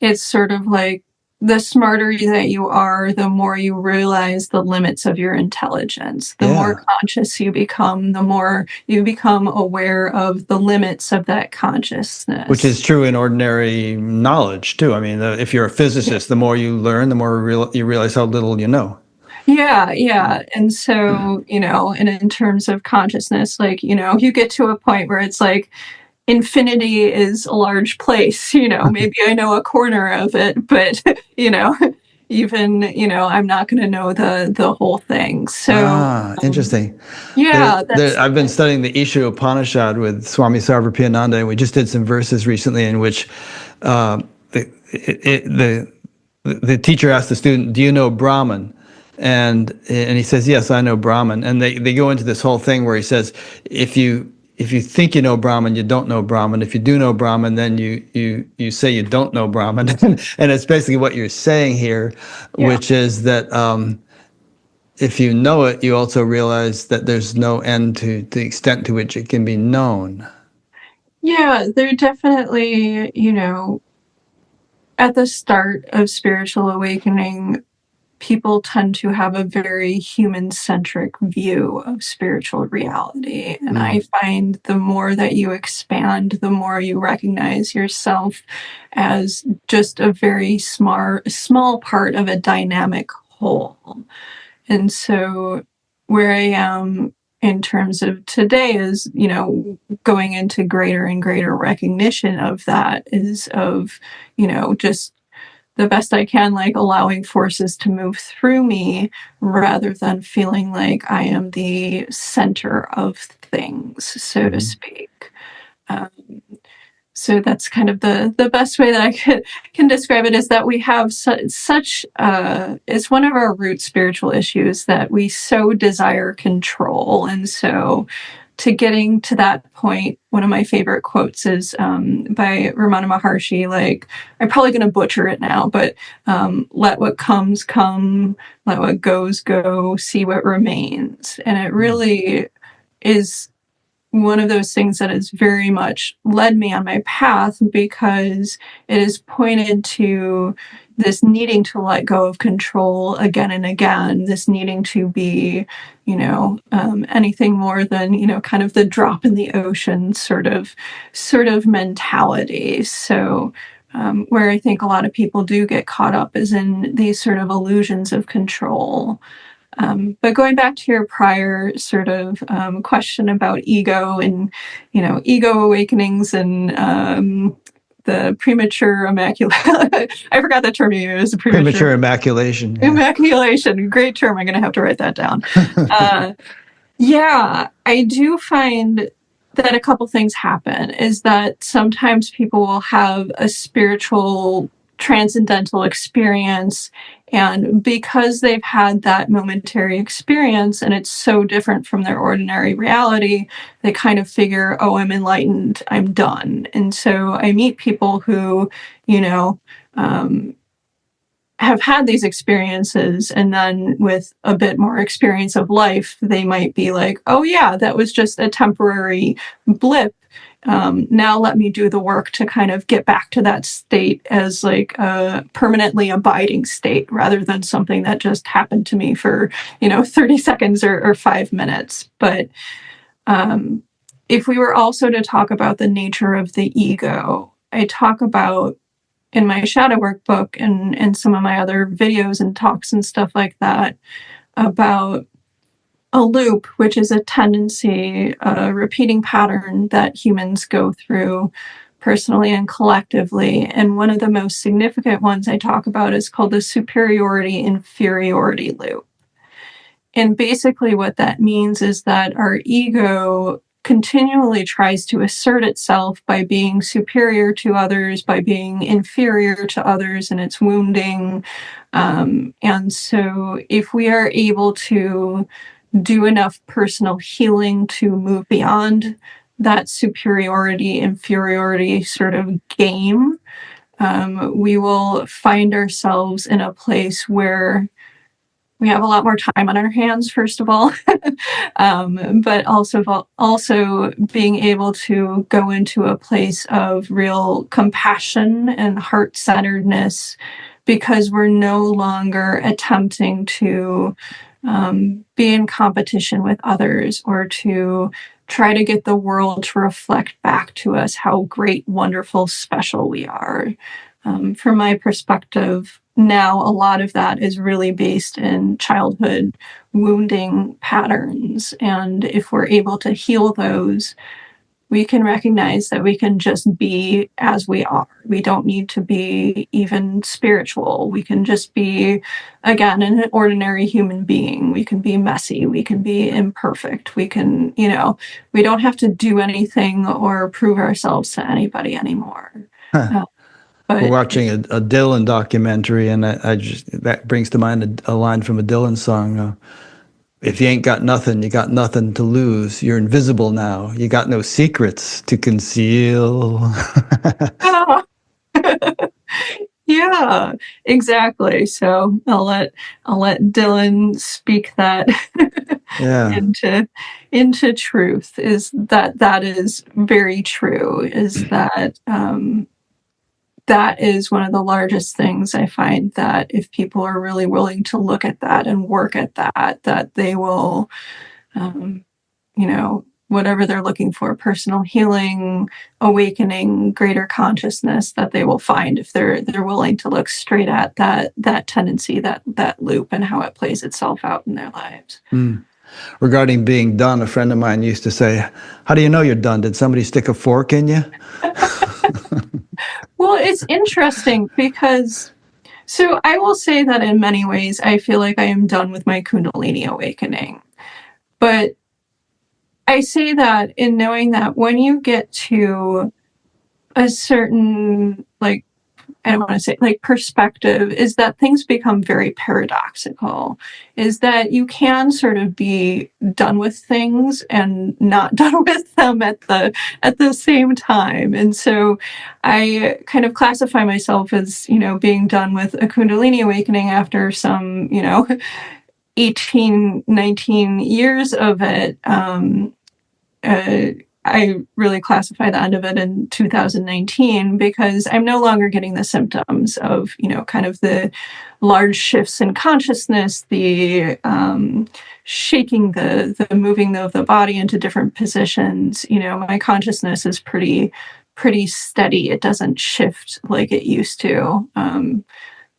[SPEAKER 1] it's sort of like the smarter that you are, the more you realize the limits of your intelligence. The more conscious you become, the more you become aware of the limits of that consciousness.
[SPEAKER 2] Which is true in ordinary knowledge, too. I mean, if you're a physicist, the more you learn, the more you realize how little you know.
[SPEAKER 1] Yeah. And so, and in terms of consciousness, like, you get to a point where it's like, infinity is a large place, maybe I know a corner of it, but, even, I'm not going to know the whole thing. So,
[SPEAKER 2] interesting.
[SPEAKER 1] Yeah.
[SPEAKER 2] I've been studying the Isha Upanishad with Swami Sarvapriyananda, and we just did some verses recently in which the teacher asked the student, "Do you know Brahman?" And he says, "Yes, I know Brahman." And they go into this whole thing where he says, if you think you know Brahman, you don't know Brahman. If you do know Brahman, then you say you don't know Brahman. And it's basically what you're saying here, which is that if you know it, you also realize that there's no end to the extent to which it can be known.
[SPEAKER 1] Yeah, they're definitely, at the start of spiritual awakening, people tend to have a very human-centric view of spiritual reality. And I find the more that you expand, the more you recognize yourself as just a very small part of a dynamic whole. And so where I am in terms of today is, going into greater and greater recognition of that is of, just the best I can, like allowing forces to move through me rather than feeling like I am the center of things, so to speak. So that's kind of the best way that I can describe it, is that we have such it's one of our root spiritual issues that we so desire control. And so to getting to that point, one of my favorite quotes is by Ramana Maharshi. Like, I'm probably going to butcher it now, but let what comes come, let what goes go, see what remains. And it really is one of those things that has very much led me on my path, because it has pointed to this needing to let go of control again and again, this needing to be, anything more than, kind of the drop in the ocean sort of mentality. So where I think a lot of people do get caught up is in these sort of illusions of control. But going back to your prior sort of question about ego and, ego awakenings and the premature immaculate, I forgot that term you used.
[SPEAKER 2] Premature immaculation.
[SPEAKER 1] Yeah. Immaculation. Great term. I'm going to have to write that down. Yeah, I do find that a couple things happen, is that sometimes people will have a spiritual transcendental experience, and because they've had that momentary experience and it's so different from their ordinary reality, they kind of figure, oh, I'm enlightened, I'm done. And so I meet people who, have had these experiences, and then with a bit more experience of life, they might be like, oh yeah, that was just a temporary blip. Now let me do the work to kind of get back to that state as like a permanently abiding state, rather than something that just happened to me for, 30 seconds or 5 minutes. But if we were also to talk about the nature of the ego, I talk about in my shadow work book and some of my other videos and talks and stuff like that, about a loop, which is a tendency, a repeating pattern that humans go through personally and collectively. And one of the most significant ones I talk about is called the superiority inferiority loop. And basically, what that means is that our ego continually tries to assert itself by being superior to others, by being inferior to others, and it's wounding. And so, if we are able to do enough personal healing to move beyond that superiority inferiority sort of game, we will find ourselves in a place where we have a lot more time on our hands, first of all, but also being able to go into a place of real compassion and heart-centeredness, because we're no longer attempting to be in competition with others or to try to get the world to reflect back to us how great, wonderful, special we are. From my perspective, now a lot of that is really based in childhood wounding patterns. And if we're able to heal those, we can recognize that we can just be as we are. We don't need to be even spiritual. We can just be, again, an ordinary human being. We can be messy. We can be imperfect. We can, we don't have to do anything or prove ourselves to anybody anymore.
[SPEAKER 2] Huh.
[SPEAKER 1] But
[SPEAKER 2] We're watching a Dylan documentary, and that brings to mind a line from a Dylan song. If you ain't got nothing, you got nothing to lose. You're invisible now. You got no secrets to conceal.
[SPEAKER 1] Yeah, exactly. So I'll let Dylan speak that into truth. Is that is very true. Is that that is one of the largest things I find, that if people are really willing to look at that and work at that they will, whatever they're looking for, personal healing, awakening, greater consciousness, that they will find if they're willing to look straight at that tendency, that loop, and how it plays itself out in their lives.
[SPEAKER 2] Regarding being done, a friend of mine used to say, "How do you know you're done? Did somebody stick a fork in you?"
[SPEAKER 1] Well, it's interesting because, so I will say that in many ways, I feel like I am done with my Kundalini awakening. But I say that in knowing that when you get to a certain, I don't want to say perspective, is that things become very paradoxical, is that you can sort of be done with things and not done with them at the same time. And so I kind of classify myself as, being done with a Kundalini awakening after some, 18, 19 years of it. I really classify the end of it in 2019, because I'm no longer getting the symptoms of, kind of the large shifts in consciousness, the shaking, the moving of the body into different positions. My consciousness is pretty steady. It doesn't shift like it used to.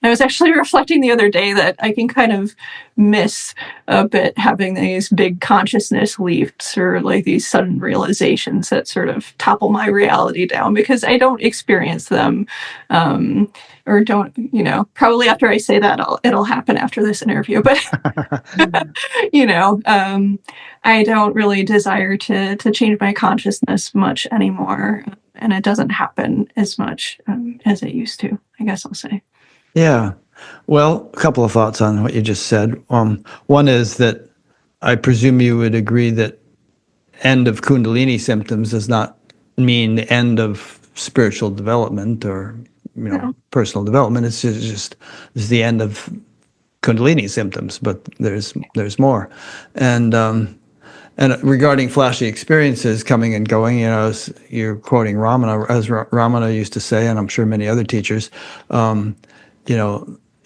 [SPEAKER 1] I was actually reflecting the other day that I can kind of miss a bit having these big consciousness leaps, or these sudden realizations that sort of topple my reality down, because I don't experience them, or don't, probably after I say that, it'll happen after this interview. But, I don't really desire to change my consciousness much anymore. And it doesn't happen as much as it used to, I guess I'll say.
[SPEAKER 2] Yeah. Well, a couple of thoughts on what you just said. One is that I presume you would agree that end of Kundalini symptoms does not mean the end of spiritual development or personal development. It's just the end of Kundalini symptoms, but there's more. And regarding flashy experiences coming and going, as you're quoting Ramana, as Ramana used to say, and I'm sure many other teachers,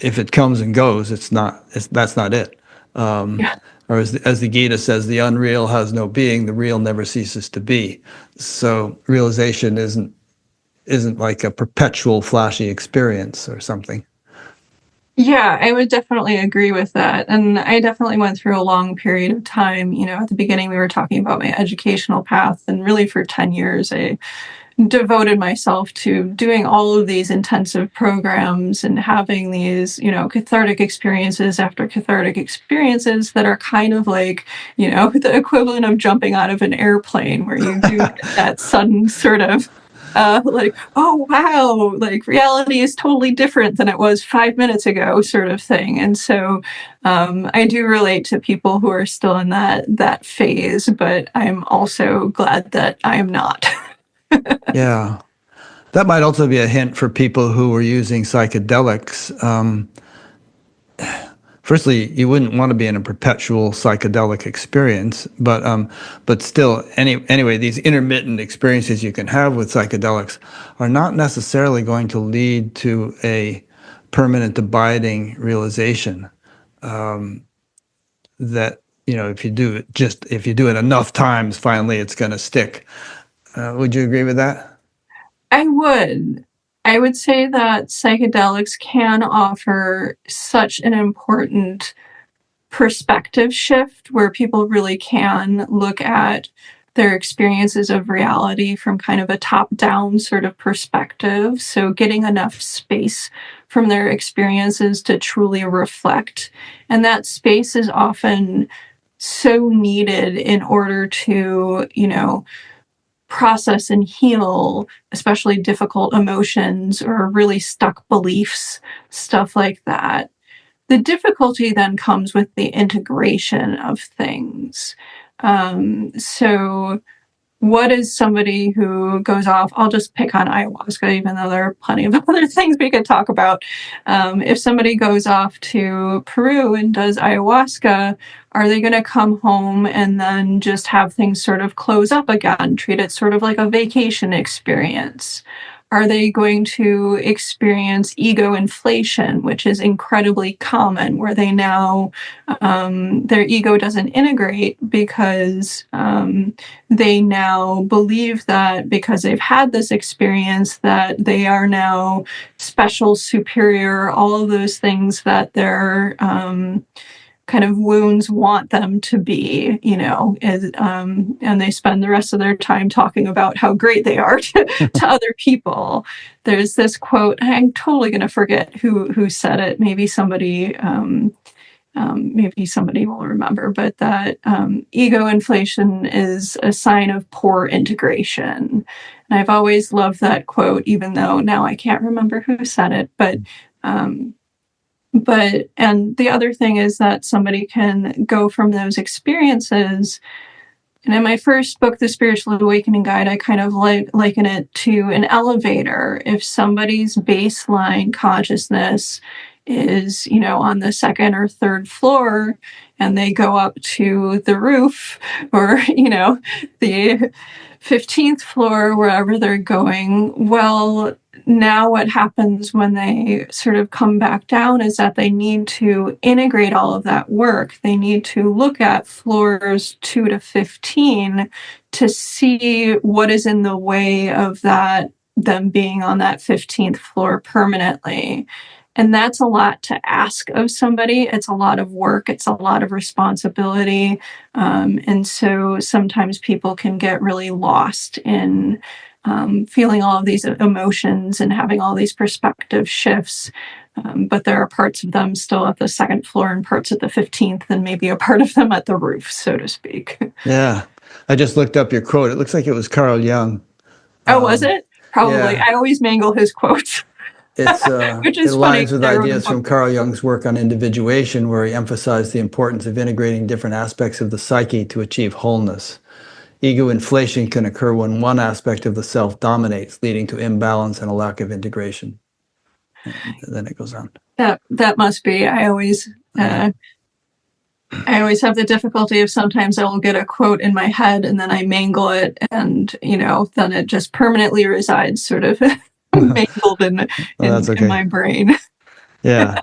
[SPEAKER 2] if it comes and goes, that's not it. Or as the Gita says, the unreal has no being, the real never ceases to be. So realization isn't like a perpetual flashy experience or something.
[SPEAKER 1] Yeah, I would definitely agree with that. And I definitely went through a long period of time. At the beginning, we were talking about my educational path, and really for 10 years, I devoted myself to doing all of these intensive programs and having these, cathartic experiences after cathartic experiences that are kind of like, the equivalent of jumping out of an airplane, where you do get that sudden sort of like, oh wow, like reality is totally different than it was 5 minutes ago, sort of thing. And so I do relate to people who are still in that phase, but I'm also glad that I am not.
[SPEAKER 2] Yeah. That might also be a hint for people who are using psychedelics. Firstly, you wouldn't want to be in a perpetual psychedelic experience, but still, anyway, these intermittent experiences you can have with psychedelics are not necessarily going to lead to a permanent, abiding realization that if you do it enough times, finally, it's going to stick. Would you agree with that?
[SPEAKER 1] I would. I would say that psychedelics can offer such an important perspective shift where people really can look at their experiences of reality from kind of a top down sort of perspective. So, getting enough space from their experiences to truly reflect. And that space is often so needed in order to, process and heal, especially difficult emotions or really stuck beliefs, stuff like that. The difficulty then comes with the integration of things. So, what is somebody who goes off? I'll just pick on ayahuasca, even though there are plenty of other things we could talk about. If somebody goes off to Peru and does ayahuasca, are they going to come home and then just have things sort of close up again, treat it sort of like a vacation experience? Are they going to experience ego inflation, which is incredibly common, where they now, their ego doesn't integrate because they now believe that because they've had this experience that they are now special, superior, all of those things that their kind of wounds want them to be, and they spend the rest of their time talking about how great they are to other people. There's this quote, I'm totally going to forget who said it. Maybe somebody will remember, but that ego inflation is a sign of poor integration. And I've always loved that quote, even though now I can't remember who said it. And the other thing is that somebody can go from those experiences. And in my first book, The Spiritual Awakening Guide, I kind of liken it to an elevator. If somebody's baseline consciousness is, on the second or third floor, and they go up to the roof or, the 15th floor, wherever they're going, well, now what happens when they sort of come back down is that they need to integrate all of that work. They need to look at floors 2 to 15 to see what is in the way of them being on that 15th floor permanently. And that's a lot to ask of somebody. It's a lot of work. It's a lot of responsibility. And so sometimes people can get really lost in feeling all of these emotions and having all these perspective shifts. But there are parts of them still at the second floor and parts at the 15th, and maybe a part of them at the roof, so to speak.
[SPEAKER 2] Yeah. I just looked up your quote. It looks like it was Carl Jung.
[SPEAKER 1] Oh, was it? Probably.
[SPEAKER 2] Yeah.
[SPEAKER 1] I always mangle his quotes. Which
[SPEAKER 2] It
[SPEAKER 1] is funny.
[SPEAKER 2] aligns with ideas from Carl Jung's work on individuation, where he emphasized the importance of integrating different aspects of the psyche to achieve wholeness. Ego inflation can occur when one aspect of the self dominates, leading to imbalance and a lack of integration. And then it goes on.
[SPEAKER 1] That must be. I always have the difficulty of sometimes I will get a quote in my head and then I mangle it, and then it just permanently resides sort of mangled in my brain.
[SPEAKER 2] Yeah.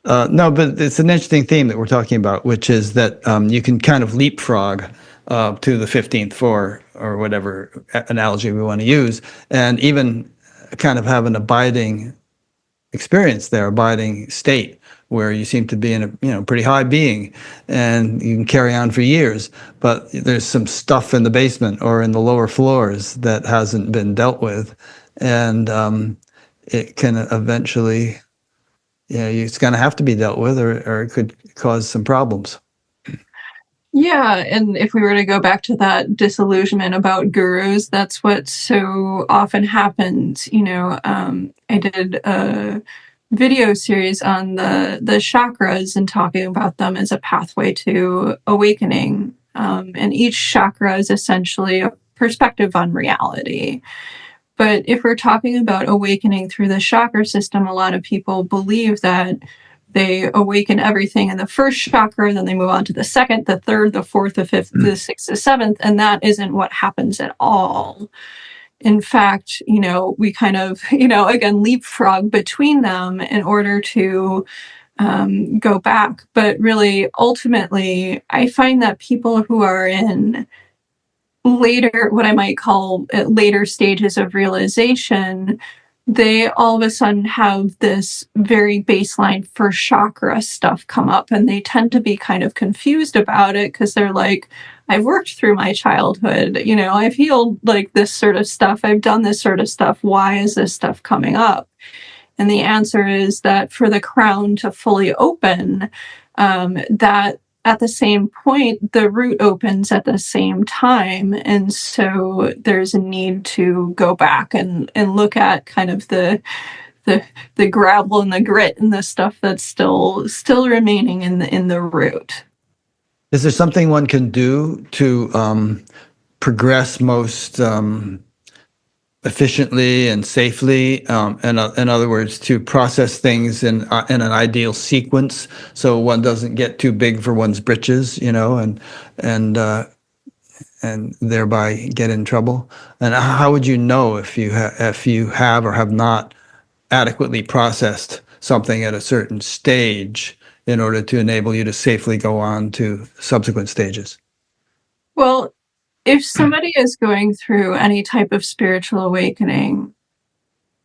[SPEAKER 2] No, but it's an interesting theme that we're talking about, which is that you can kind of leapfrog to the 15th floor, or whatever analogy we want to use, and even kind of have an abiding experience there, abiding state, where you seem to be in a pretty high being, and you can carry on for years. But there's some stuff in the basement or in the lower floors that hasn't been dealt with, and it can eventually, it's going to have to be dealt with, or it could cause some problems.
[SPEAKER 1] Yeah, and if we were to go back to that disillusionment about gurus, that's what so often happens. I did a video series on the chakras and talking about them as a pathway to awakening. And each chakra is essentially a perspective on reality. But if we're talking about awakening through the chakra system, a lot of people believe that they awaken everything in the first chakra, then they move on to the second, the third, the fourth, the fifth, the sixth, the seventh, and that isn't what happens at all. In fact, we kind of, again, leapfrog between them in order to go back. But really, ultimately, I find that people who are in later, what I might call later stages of realization, they all of a sudden have this very baseline first chakra stuff come up, and they tend to be kind of confused about it because they're like, I've worked through my childhood, I've healed like this sort of stuff, I've done this sort of stuff, why is this stuff coming up? And the answer is that for the crown to fully open, that at the same point, the root opens at the same time. And so there's a need to go back and look at kind of the gravel and the grit and the stuff that's still remaining in the root.
[SPEAKER 2] Is there something one can do to progress most efficiently and safely? In other words, to process things in an ideal sequence, so one doesn't get too big for one's britches, and thereby get in trouble. And how would you know if you have or have not adequately processed something at a certain stage in order to enable you to safely go on to subsequent stages?
[SPEAKER 1] Well, if somebody is going through any type of spiritual awakening,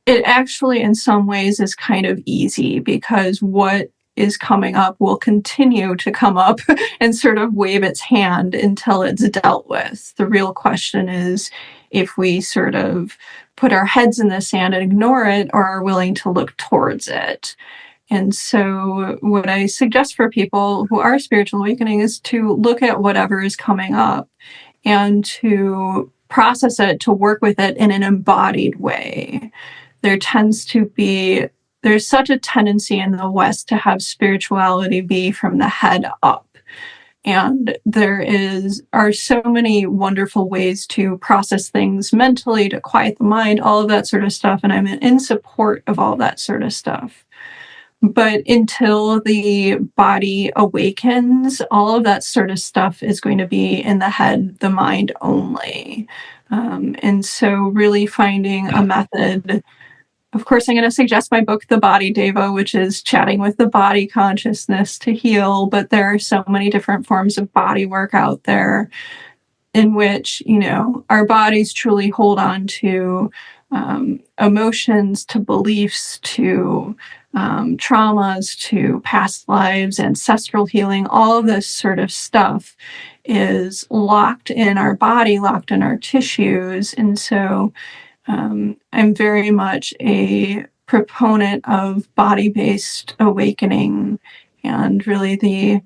[SPEAKER 1] it actually in some ways is kind of easy, because what is coming up will continue to come up and sort of wave its hand until it's dealt with. The real question is if we sort of put our heads in the sand and ignore it, or are willing to look towards it. And so what I suggest for people who are spiritual awakening is to look at whatever is coming up and to process it, to work with it in an embodied way. There's such a tendency in the West to have spirituality be from the head up. And are so many wonderful ways to process things mentally, to quiet the mind, all of that sort of stuff. And I'm in support of all that sort of stuff. But until the body awakens, all of that sort of stuff is going to be in the head, the mind only. And so really finding a method. Of course, I'm going to suggest my book, The Body Deva, which is chatting with the body consciousness to heal. But there are so many different forms of body work out there in which, our bodies truly hold on to emotions, to beliefs, to traumas, to past lives, ancestral healing. All of this sort of stuff is locked in our body, locked in our tissues. And so I'm very much a proponent of body-based awakening, and really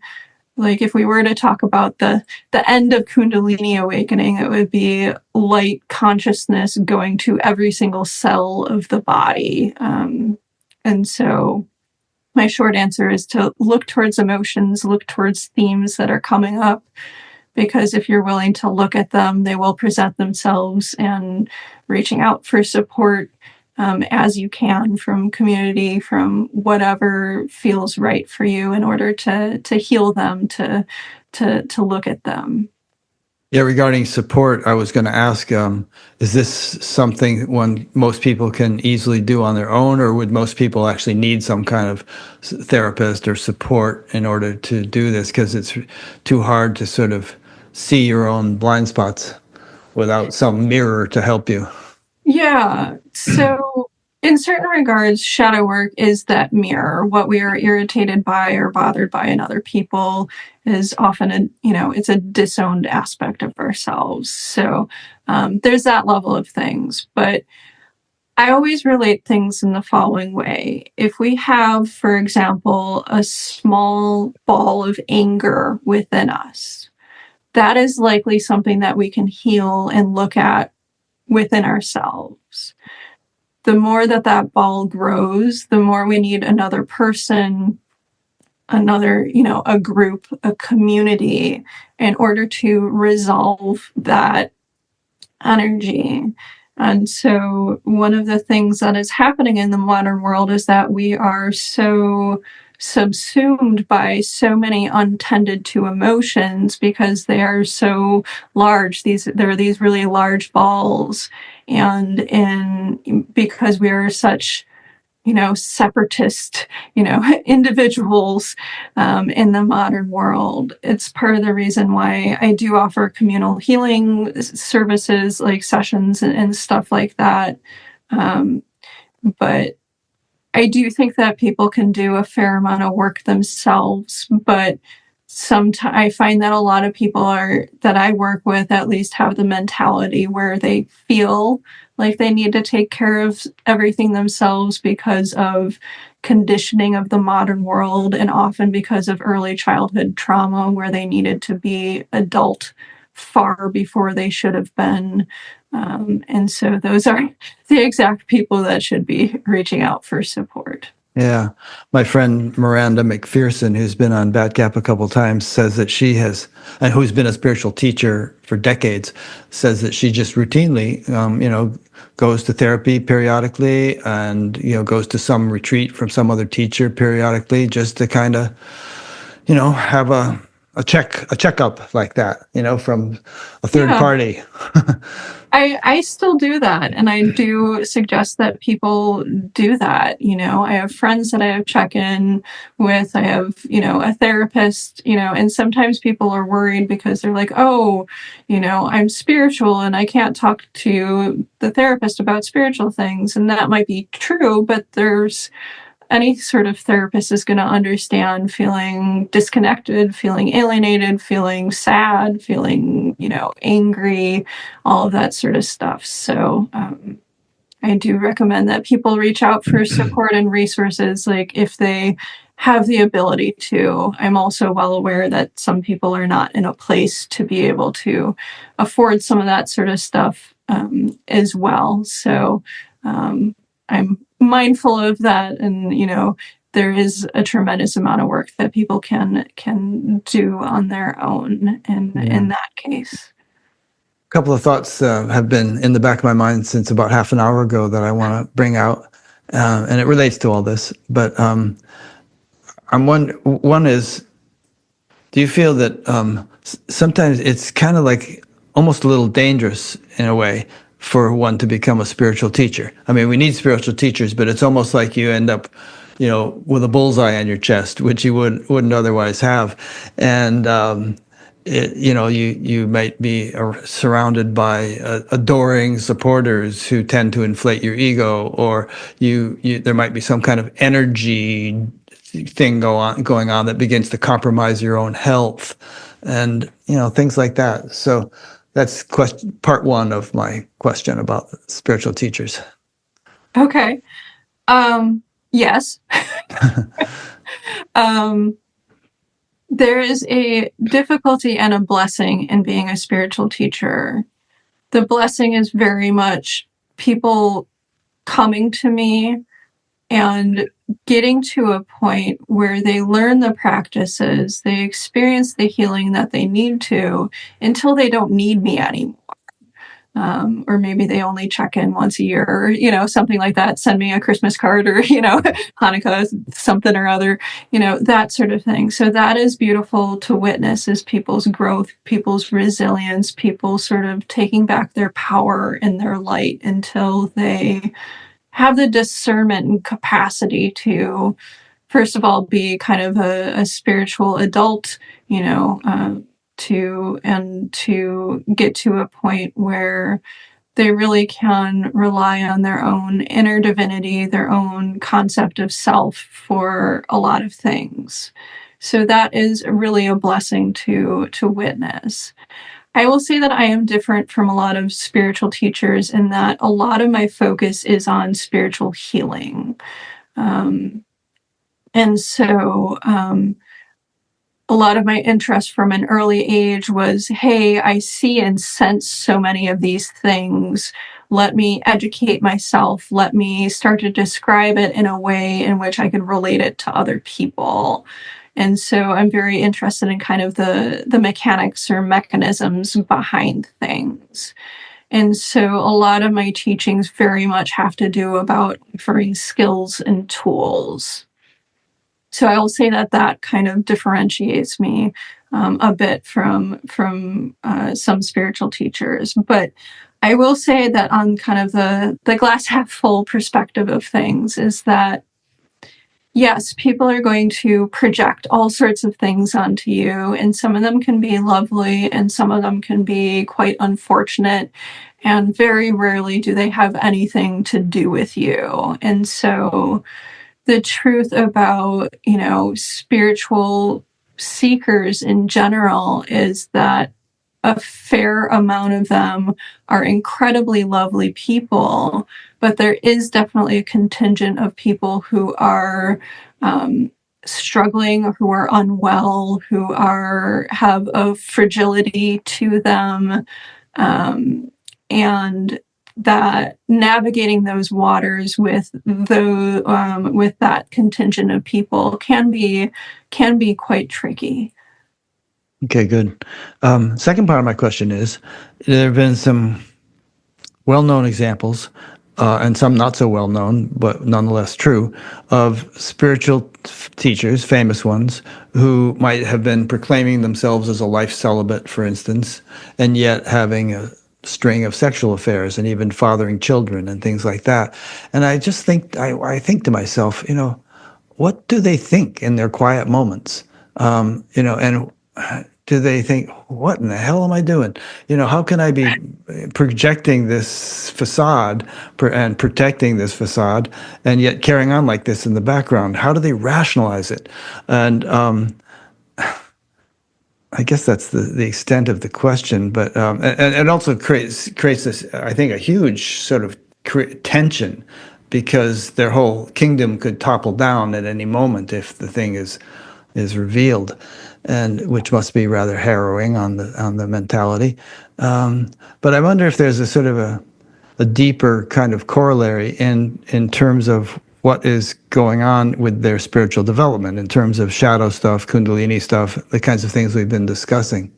[SPEAKER 1] if we were to talk about the end of Kundalini awakening, it would be light consciousness going to every single cell of the body. And so my short answer is to look towards emotions, look towards themes that are coming up, because if you're willing to look at them, they will present themselves, and reaching out for support as you can from community, from whatever feels right for you in order to heal them, to look at them.
[SPEAKER 2] Yeah, regarding support, I was going to ask, is this something most people can easily do on their own, or would most people actually need some kind of therapist or support in order to do this? Because it's too hard to sort of see your own blind spots without some mirror to help you.
[SPEAKER 1] Yeah. So in certain regards, shadow work is that mirror. What we are irritated by or bothered by in other people is often it's a disowned aspect of ourselves. So there's that level of things. But I always relate things in the following way. If we have, for example, a small ball of anger within us, that is likely something that we can heal and look at within ourselves. The more that that ball grows, the more we need another person, a group, a community in order to resolve that energy. And so one of the things that is happening in the modern world is that we are so subsumed by so many untended to emotions because they are so large. There are these really large balls, and because we are such separatist, individuals in the modern world. It's part of the reason why I do offer communal healing services, like sessions and stuff like that. But I do think that people can do a fair amount of work themselves, but sometimes I find that a lot of people that I work with at least have the mentality where they feel like they need to take care of everything themselves because of conditioning of the modern world and often because of early childhood trauma where they needed to be adult far before they should have been. And so those are the exact people that should be reaching out for support.
[SPEAKER 2] Yeah. My friend Miranda McPherson, who's been on Batgap a couple of times, says that she has, and who's been a spiritual teacher for decades, says that she just routinely, goes to therapy periodically and, goes to some retreat from some other teacher periodically just to kind of, have a checkup like that, from a third party.
[SPEAKER 1] I still do that, and I do suggest that people do that. I have friends that I have check-in with. I have, a therapist, and sometimes people are worried because they're like, oh, I'm spiritual and I can't talk to the therapist about spiritual things. And that might be true, but any sort of therapist is going to understand feeling disconnected, feeling alienated, feeling sad, feeling, angry, all of that sort of stuff. So I do recommend that people reach out for support and resources, like if they have the ability to. I'm also well aware that some people are not in a place to be able to afford some of that sort of stuff as well. So I'm mindful of that, and there is a tremendous amount of work that people can do on their own in that case.
[SPEAKER 2] A couple of thoughts have been in the back of my mind since about half an hour ago that I want to bring out, and it relates to all this. But one is, do you feel that sometimes it's kind of like almost a little dangerous in a way for one to become a spiritual teacher? I mean, we need spiritual teachers, but it's almost like you end up, with a bullseye on your chest, which you wouldn't otherwise have, and you might be surrounded by adoring supporters who tend to inflate your ego, or there might be some kind of energy thing going on that begins to compromise your own health, and things like that. So that's part one of my question about spiritual teachers.
[SPEAKER 1] Okay. Yes. There is a difficulty and a blessing in being a spiritual teacher. The blessing is very much people coming to me and getting to a point where they learn the practices, they experience the healing that they need to until they don't need me anymore. Or maybe they only check in once a year, or, something like that, send me a Christmas card or, Hanukkah, something or other, that sort of thing. So that is beautiful to witness, is people's growth, people's resilience, people sort of taking back their power and their light until they have the discernment and capacity to, first of all, be kind of a spiritual adult, to get to a point where they really can rely on their own inner divinity, their own concept of self for a lot of things. So that is really a blessing to witness. I will say that I am different from a lot of spiritual teachers in that a lot of my focus is on spiritual healing. Um, and so a lot of my interest from an early age was, hey, I see and sense so many of these things. Let me educate myself. Let me start to describe it in a way in which I can relate it to other people. And so I'm very interested in kind of the mechanics or mechanisms behind things. And so a lot of my teachings very much have to do about offering skills and tools. So I will say that that kind of differentiates me a bit from some spiritual teachers. But I will say that on kind of the glass half full perspective of things is that yes, people are going to project all sorts of things onto you, and some of them can be lovely, and some of them can be quite unfortunate. And very rarely do they have anything to do with you. And so the truth about, spiritual seekers in general is that a fair amount of them are incredibly lovely people, but there is definitely a contingent of people who are struggling, who are unwell, who have a fragility to them, and that navigating those waters with that contingent of people can be quite tricky.
[SPEAKER 2] Okay, good. Second part of my question is, there have been some well-known examples, and some not so well-known, but nonetheless true, of spiritual teachers, famous ones, who might have been proclaiming themselves as a life celibate, for instance, and yet having a string of sexual affairs and even fathering children and things like that. And I just think, I think to myself, what do they think in their quiet moments? And do they think, what in the hell am I doing? How can I be projecting this facade and protecting this facade and yet carrying on like this in the background? How do they rationalize it? And I guess that's the extent of the question, but and it also creates this, I think, a huge sort of tension, because their whole kingdom could topple down at any moment if the thing is revealed, and which must be rather harrowing on the mentality. But I wonder if there's a sort of a deeper kind of corollary in terms of what is going on with their spiritual development, in terms of shadow stuff, Kundalini stuff, the kinds of things we've been discussing.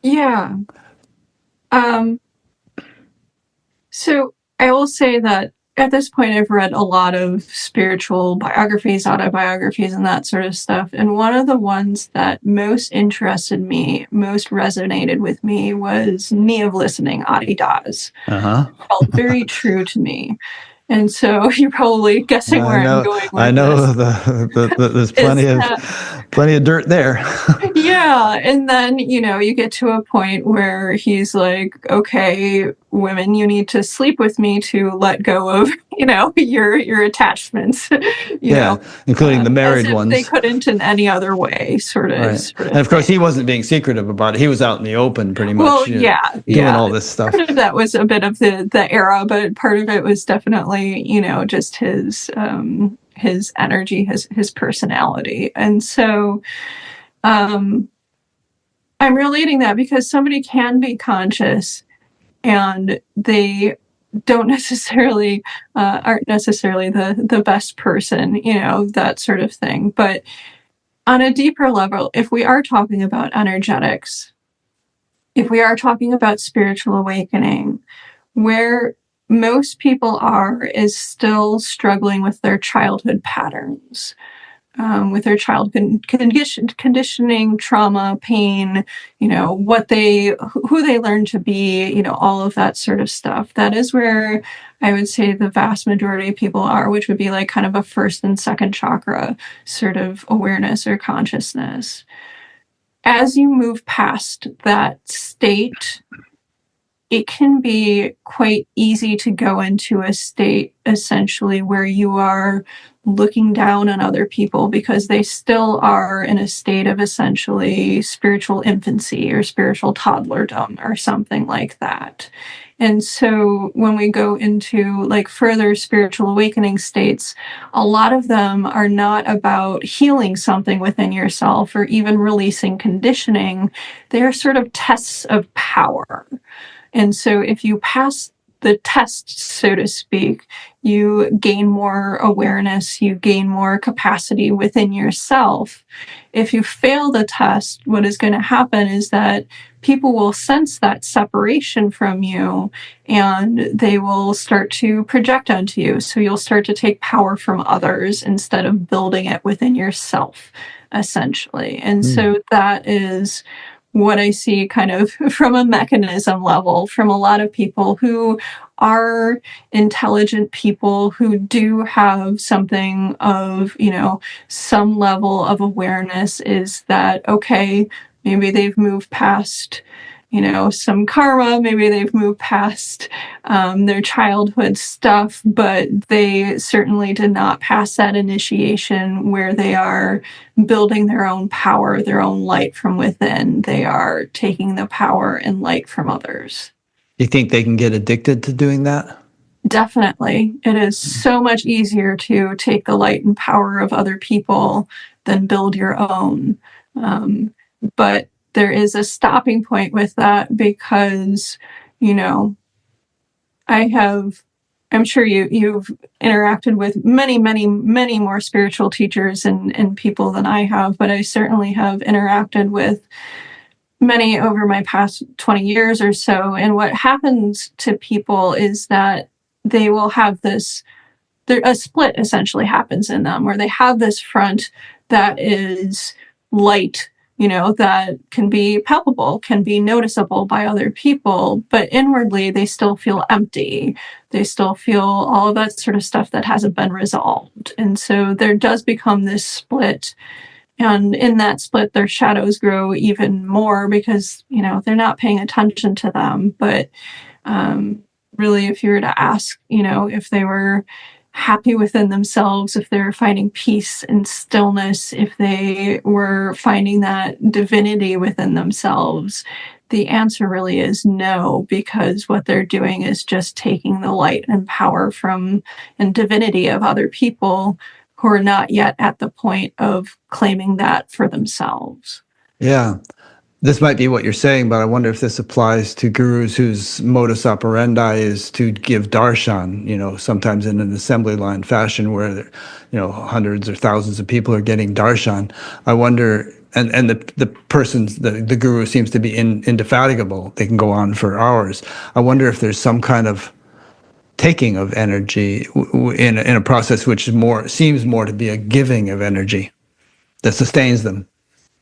[SPEAKER 1] Yeah. So I will say that at this point, I've read a lot of spiritual biographies, autobiographies, and that sort of stuff. And one of the ones that most interested me, most resonated with me, was Knee of Listening, Adi Das. Felt very true to me. And so you're probably guessing where I'm going with
[SPEAKER 2] I know
[SPEAKER 1] this.
[SPEAKER 2] there's plenty of dirt there.
[SPEAKER 1] Yeah, and then you get to a point where he's like, okay, women, you need to sleep with me to let go of your attachments.
[SPEAKER 2] Including the married
[SPEAKER 1] as if
[SPEAKER 2] ones.
[SPEAKER 1] They couldn't in any other way, sort of.
[SPEAKER 2] Right. And of course, he wasn't being secretive about it. He was out in the open, pretty much.
[SPEAKER 1] Well,
[SPEAKER 2] doing all this stuff.
[SPEAKER 1] Part of that was a bit of the era, but part of it was definitely just his energy, his personality, and so. I'm relating that because somebody can be conscious and they don't necessarily aren't necessarily the best person, that sort of thing. But on a deeper level, if we are talking about energetics, if we are talking about spiritual awakening, where most people are is still struggling with their childhood patterns. With their childhood conditioning, trauma, pain, who they learn to be, all of that sort of stuff. That is where I would say the vast majority of people are, which would be like kind of a first and second chakra sort of awareness or consciousness. As you move past that state, it can be quite easy to go into a state essentially where you are looking down on other people because they still are in a state of essentially spiritual infancy or spiritual toddlerdom or something like that. And so when we go into like further spiritual awakening states, a lot of them are not about healing something within yourself or even releasing conditioning. They're sort of tests of power. And so if you pass the test, so to speak, you gain more awareness, you gain more capacity within yourself. If you fail the test, what is going to happen is that people will sense that separation from you and they will start to project onto you. So you'll start to take power from others instead of building it within yourself, essentially. And so that is what I see kind of from a mechanism level from a lot of people who are intelligent people who do have something of, some level of awareness is that, okay, maybe they've moved past, some karma, maybe they've moved past their childhood stuff, but they certainly did not pass that initiation where they are building their own power, their own light from within. They are taking the power and light from others.
[SPEAKER 2] You think they can get addicted to doing that?
[SPEAKER 1] Definitely. It is so much easier to take the light and power of other people than build your own. But there is a stopping point with that because, I'm sure you've interacted with many, many, many more spiritual teachers and people than I have, but I certainly have interacted with many over my past 20 years or so. And what happens to people is that they will have a split essentially happens in them where they have this front that is light, that can be palpable, can be noticeable by other people, but inwardly they still feel empty. They still feel all of that sort of stuff that hasn't been resolved. And so there does become this split. And in that split, their shadows grow even more because, they're not paying attention to them. But really, if you were to ask, if they were happy within themselves, if they're finding peace and stillness, if they were finding that divinity within themselves, the answer really is no, because what they're doing is just taking the light and power from and divinity of other people who are not yet at the point of claiming that for themselves.
[SPEAKER 2] Yeah. This might be what you're saying, but I wonder if this applies to gurus whose modus operandi is to give darshan, sometimes in an assembly line fashion where, hundreds or thousands of people are getting darshan. I wonder, and the guru seems to be indefatigable. They can go on for hours. I wonder if there's some kind of taking of energy in a process which seems more to be a giving of energy that sustains them.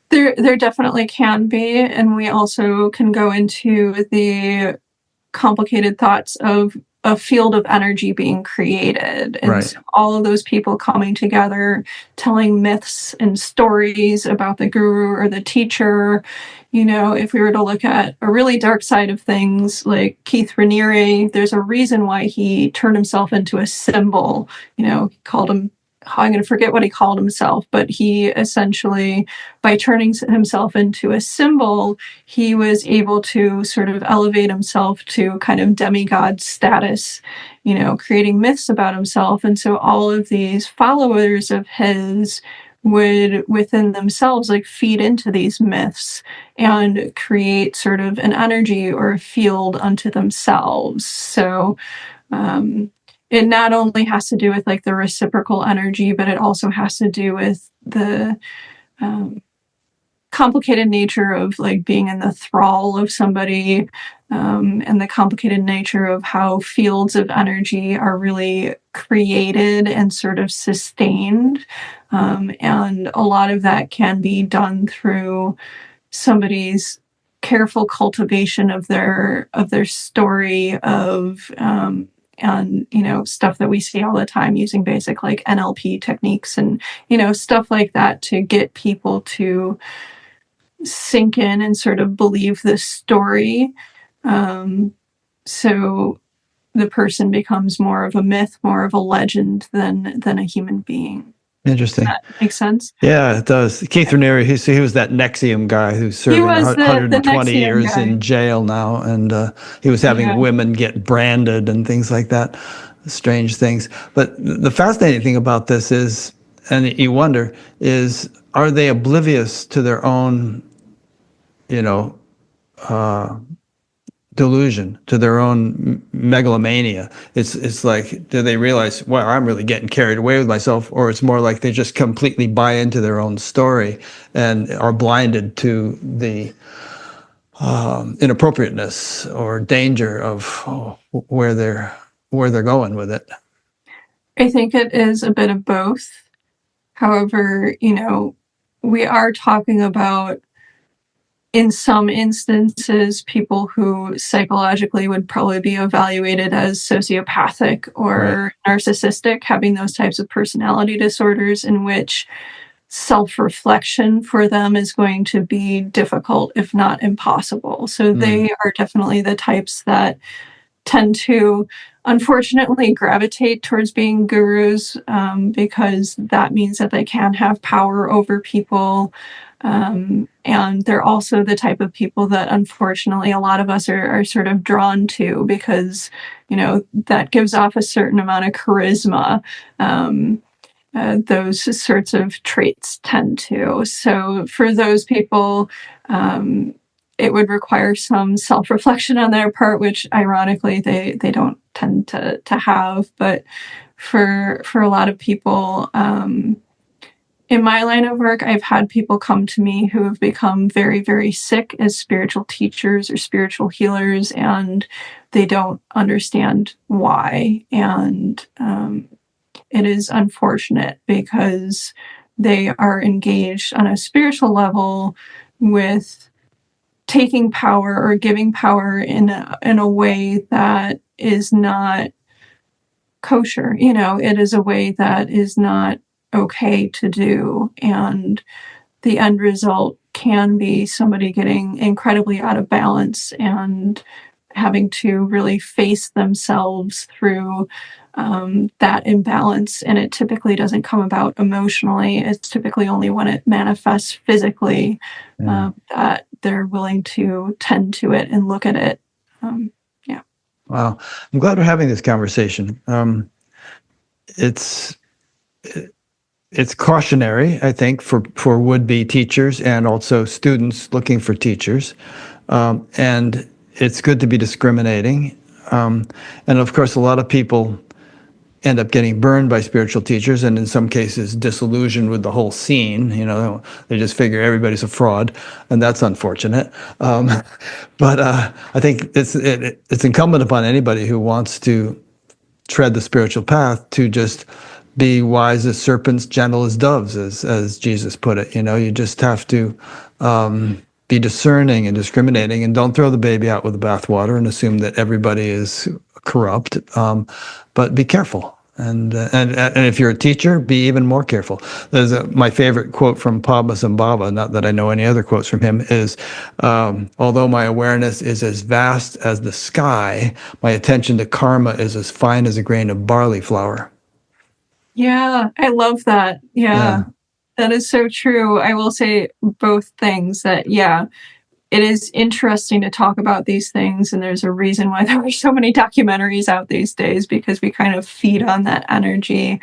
[SPEAKER 1] There definitely can be, and we also can go into the complicated thoughts of a field of energy being created. And
[SPEAKER 2] Right.
[SPEAKER 1] so all of those people coming together, telling myths and stories about the guru or the teacher. If we were to look at a really dark side of things, like Keith Raniere, there's a reason why he turned himself into a symbol. He called him, I'm going to forget what he called himself, but he essentially, by turning himself into a symbol, he was able to sort of elevate himself to kind of demigod status, creating myths about himself. And so all of these followers of his would within themselves like feed into these myths and create sort of an energy or a field unto themselves. So, it not only has to do with like the reciprocal energy, but it also has to do with the complicated nature of like being in the thrall of somebody, and the complicated nature of how fields of energy are really created and sort of sustained. And a lot of that can be done through somebody's careful cultivation of their story of and stuff that we see all the time using basic like NLP techniques and stuff like that to get people to sink in and sort of believe this story. so the person becomes more of a myth, more of a legend than a human being. Does
[SPEAKER 2] Interesting.
[SPEAKER 1] that make sense?
[SPEAKER 2] Yeah, it does. Keith Raniere, he was that Nexium guy who's
[SPEAKER 1] He
[SPEAKER 2] serving
[SPEAKER 1] was the
[SPEAKER 2] 120
[SPEAKER 1] Nexium
[SPEAKER 2] years
[SPEAKER 1] guy.
[SPEAKER 2] in jail now, and he was having
[SPEAKER 1] Yeah.
[SPEAKER 2] women get branded and things like that, strange things. But the fascinating thing about this is, and you wonder, is are they oblivious to their own, you know, delusion, to their own megalomania? It's like, do they realize, well, I'm really getting carried away with myself, or it's more like they just completely buy into their own story and are blinded to the inappropriateness or danger of where they're going with it.
[SPEAKER 1] I think it is a bit of both. However, we are talking about, in some instances, people who psychologically would probably be evaluated as sociopathic or narcissistic, having those types of personality disorders in which self-reflection for them is going to be difficult, if not impossible. So they are definitely the types that tend to, unfortunately, gravitate towards being gurus, because that means that they can have power over people. And they're also the type of people that, unfortunately, a lot of us are sort of drawn to, because, that gives off a certain amount of charisma. Those sorts of traits tend to. So for those people, it would require some self-reflection on their part, which ironically they don't tend to have. But for a lot of people, in my line of work, I've had people come to me who have become very, very sick as spiritual teachers or spiritual healers, and they don't understand why. And it is unfortunate, because they are engaged on a spiritual level with taking power or giving power in a way that is not kosher. It is a way that is not okay to do. And the end result can be somebody getting incredibly out of balance and having to really face themselves through that imbalance. And it typically doesn't come about emotionally. It's typically only when it manifests physically that they're willing to tend to it and look at it. Yeah.
[SPEAKER 2] Wow. I'm glad we're having this conversation. It's cautionary, I think, for would-be teachers and also students looking for teachers. And it's good to be discriminating. And of course, a lot of people end up getting burned by spiritual teachers, and in some cases disillusioned with the whole scene. They just figure everybody's a fraud, and that's unfortunate. But I think it's incumbent upon anybody who wants to tread the spiritual path to just be wise as serpents, gentle as doves, as Jesus put it. You just have to be discerning and discriminating, and don't throw the baby out with the bathwater and assume that everybody is corrupt. But be careful. And if you're a teacher, be even more careful. There's my favorite quote from Padmasambhava, not that I know any other quotes from him, is, although my awareness is as vast as the sky, my attention to karma is as fine as a grain of barley flour.
[SPEAKER 1] Yeah, I love that. Yeah, that is so true. I will say both things, that, it is interesting to talk about these things, and there's a reason why there are so many documentaries out these days, because we kind of feed on that energy.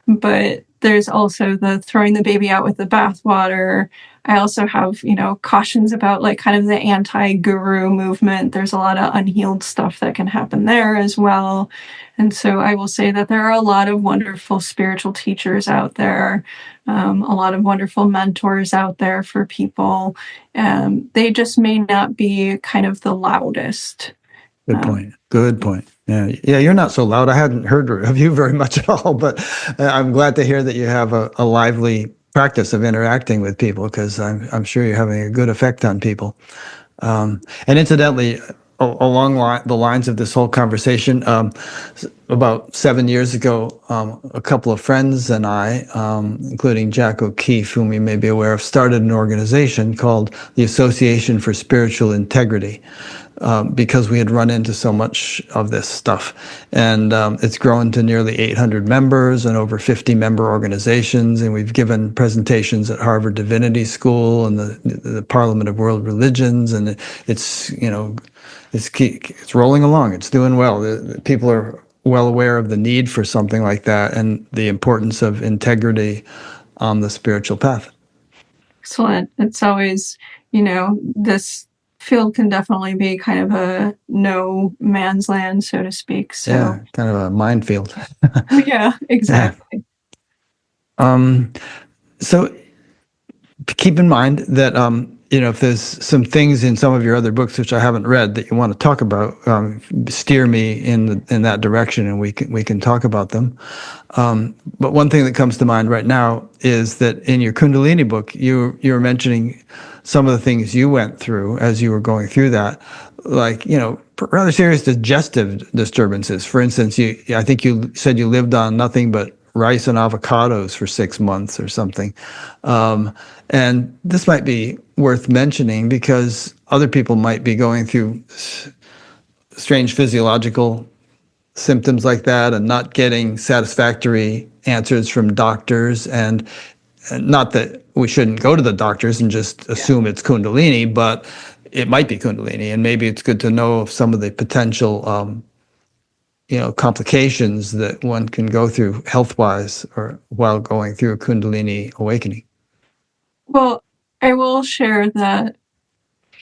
[SPEAKER 1] But there's also the throwing the baby out with the bathwater. I also have, cautions about kind of the anti-guru movement. There's a lot of unhealed stuff that can happen there as well. And so I will say that there are a lot of wonderful spiritual teachers out there, a lot of wonderful mentors out there for people. They just may not be kind of the loudest.
[SPEAKER 2] Good point. Good point. Yeah, you're not so loud. I hadn't heard of you very much at all, but I'm glad to hear that you have a lively practice of interacting with people, because I'm sure you're having a good effect on people. And incidentally, along the lines of this whole conversation, about 7 years ago, a couple of friends and I, including Jack O'Keefe, whom you may be aware of, started an organization called the Association for Spiritual Integrity, because we had run into so much of this stuff. And it's grown to nearly 800 members and over 50 member organizations. And we've given presentations at Harvard Divinity School and the Parliament of World Religions. And it's, it's rolling along. It's doing well. The people are well aware of the need for something like that and the importance of integrity on the spiritual path.
[SPEAKER 1] Excellent. It's always, this field can definitely be kind of a no man's land, so to speak. So
[SPEAKER 2] yeah, kind of a minefield.
[SPEAKER 1] Yeah, exactly.
[SPEAKER 2] So keep in mind that if there's some things in some of your other books which I haven't read that you want to talk about, steer me in that direction, and we can talk about them. But one thing that comes to mind right now is that in your Kundalini book, you were mentioning some of the things you went through as you were going through that, like rather serious digestive disturbances. For instance, I think you said you lived on nothing but rice and avocados for 6 months or something. And this might be worth mentioning because other people might be going through strange physiological symptoms like that and not getting satisfactory answers from doctors. And not that we shouldn't go to the doctors and just assume it's Kundalini, but it might be Kundalini. And maybe it's good to know of some of the potential complications that one can go through health-wise or while going through a Kundalini awakening.
[SPEAKER 1] Well, I will share that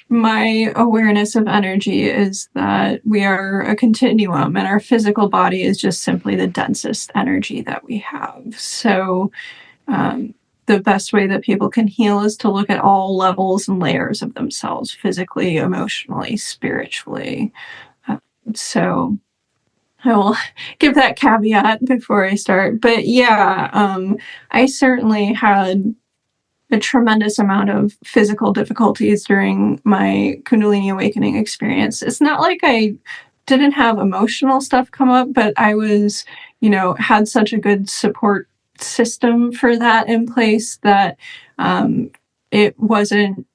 [SPEAKER 1] my awareness of energy is that we are a continuum, and our physical body is just simply the densest energy that we have. So the best way that people can heal is to look at all levels and layers of themselves, physically, emotionally, spiritually. So I will give that caveat before I start. But I certainly had a tremendous amount of physical difficulties during my Kundalini awakening experience. It's not like I didn't have emotional stuff come up, but I was, had such a good support system for that in place that it wasn't,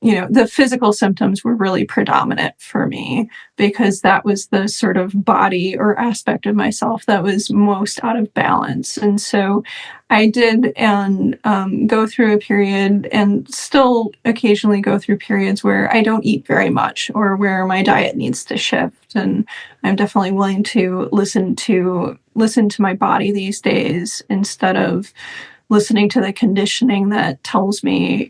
[SPEAKER 1] the physical symptoms were really predominant for me because that was the sort of body or aspect of myself that was most out of balance. And so I did go through a period and still occasionally go through periods where I don't eat very much or where my diet needs to shift. And I'm definitely willing to listen to my body these days instead of listening to the conditioning that tells me,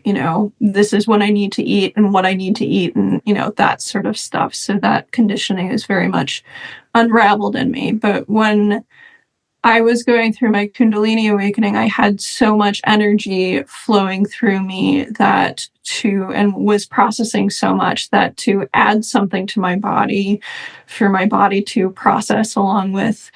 [SPEAKER 1] this is what I need to eat and what I need to eat and, that sort of stuff. So that conditioning is very much unraveled in me. But when I was going through my Kundalini awakening, I had so much energy flowing through me and was processing so much that to add something to my body, for my body to process along with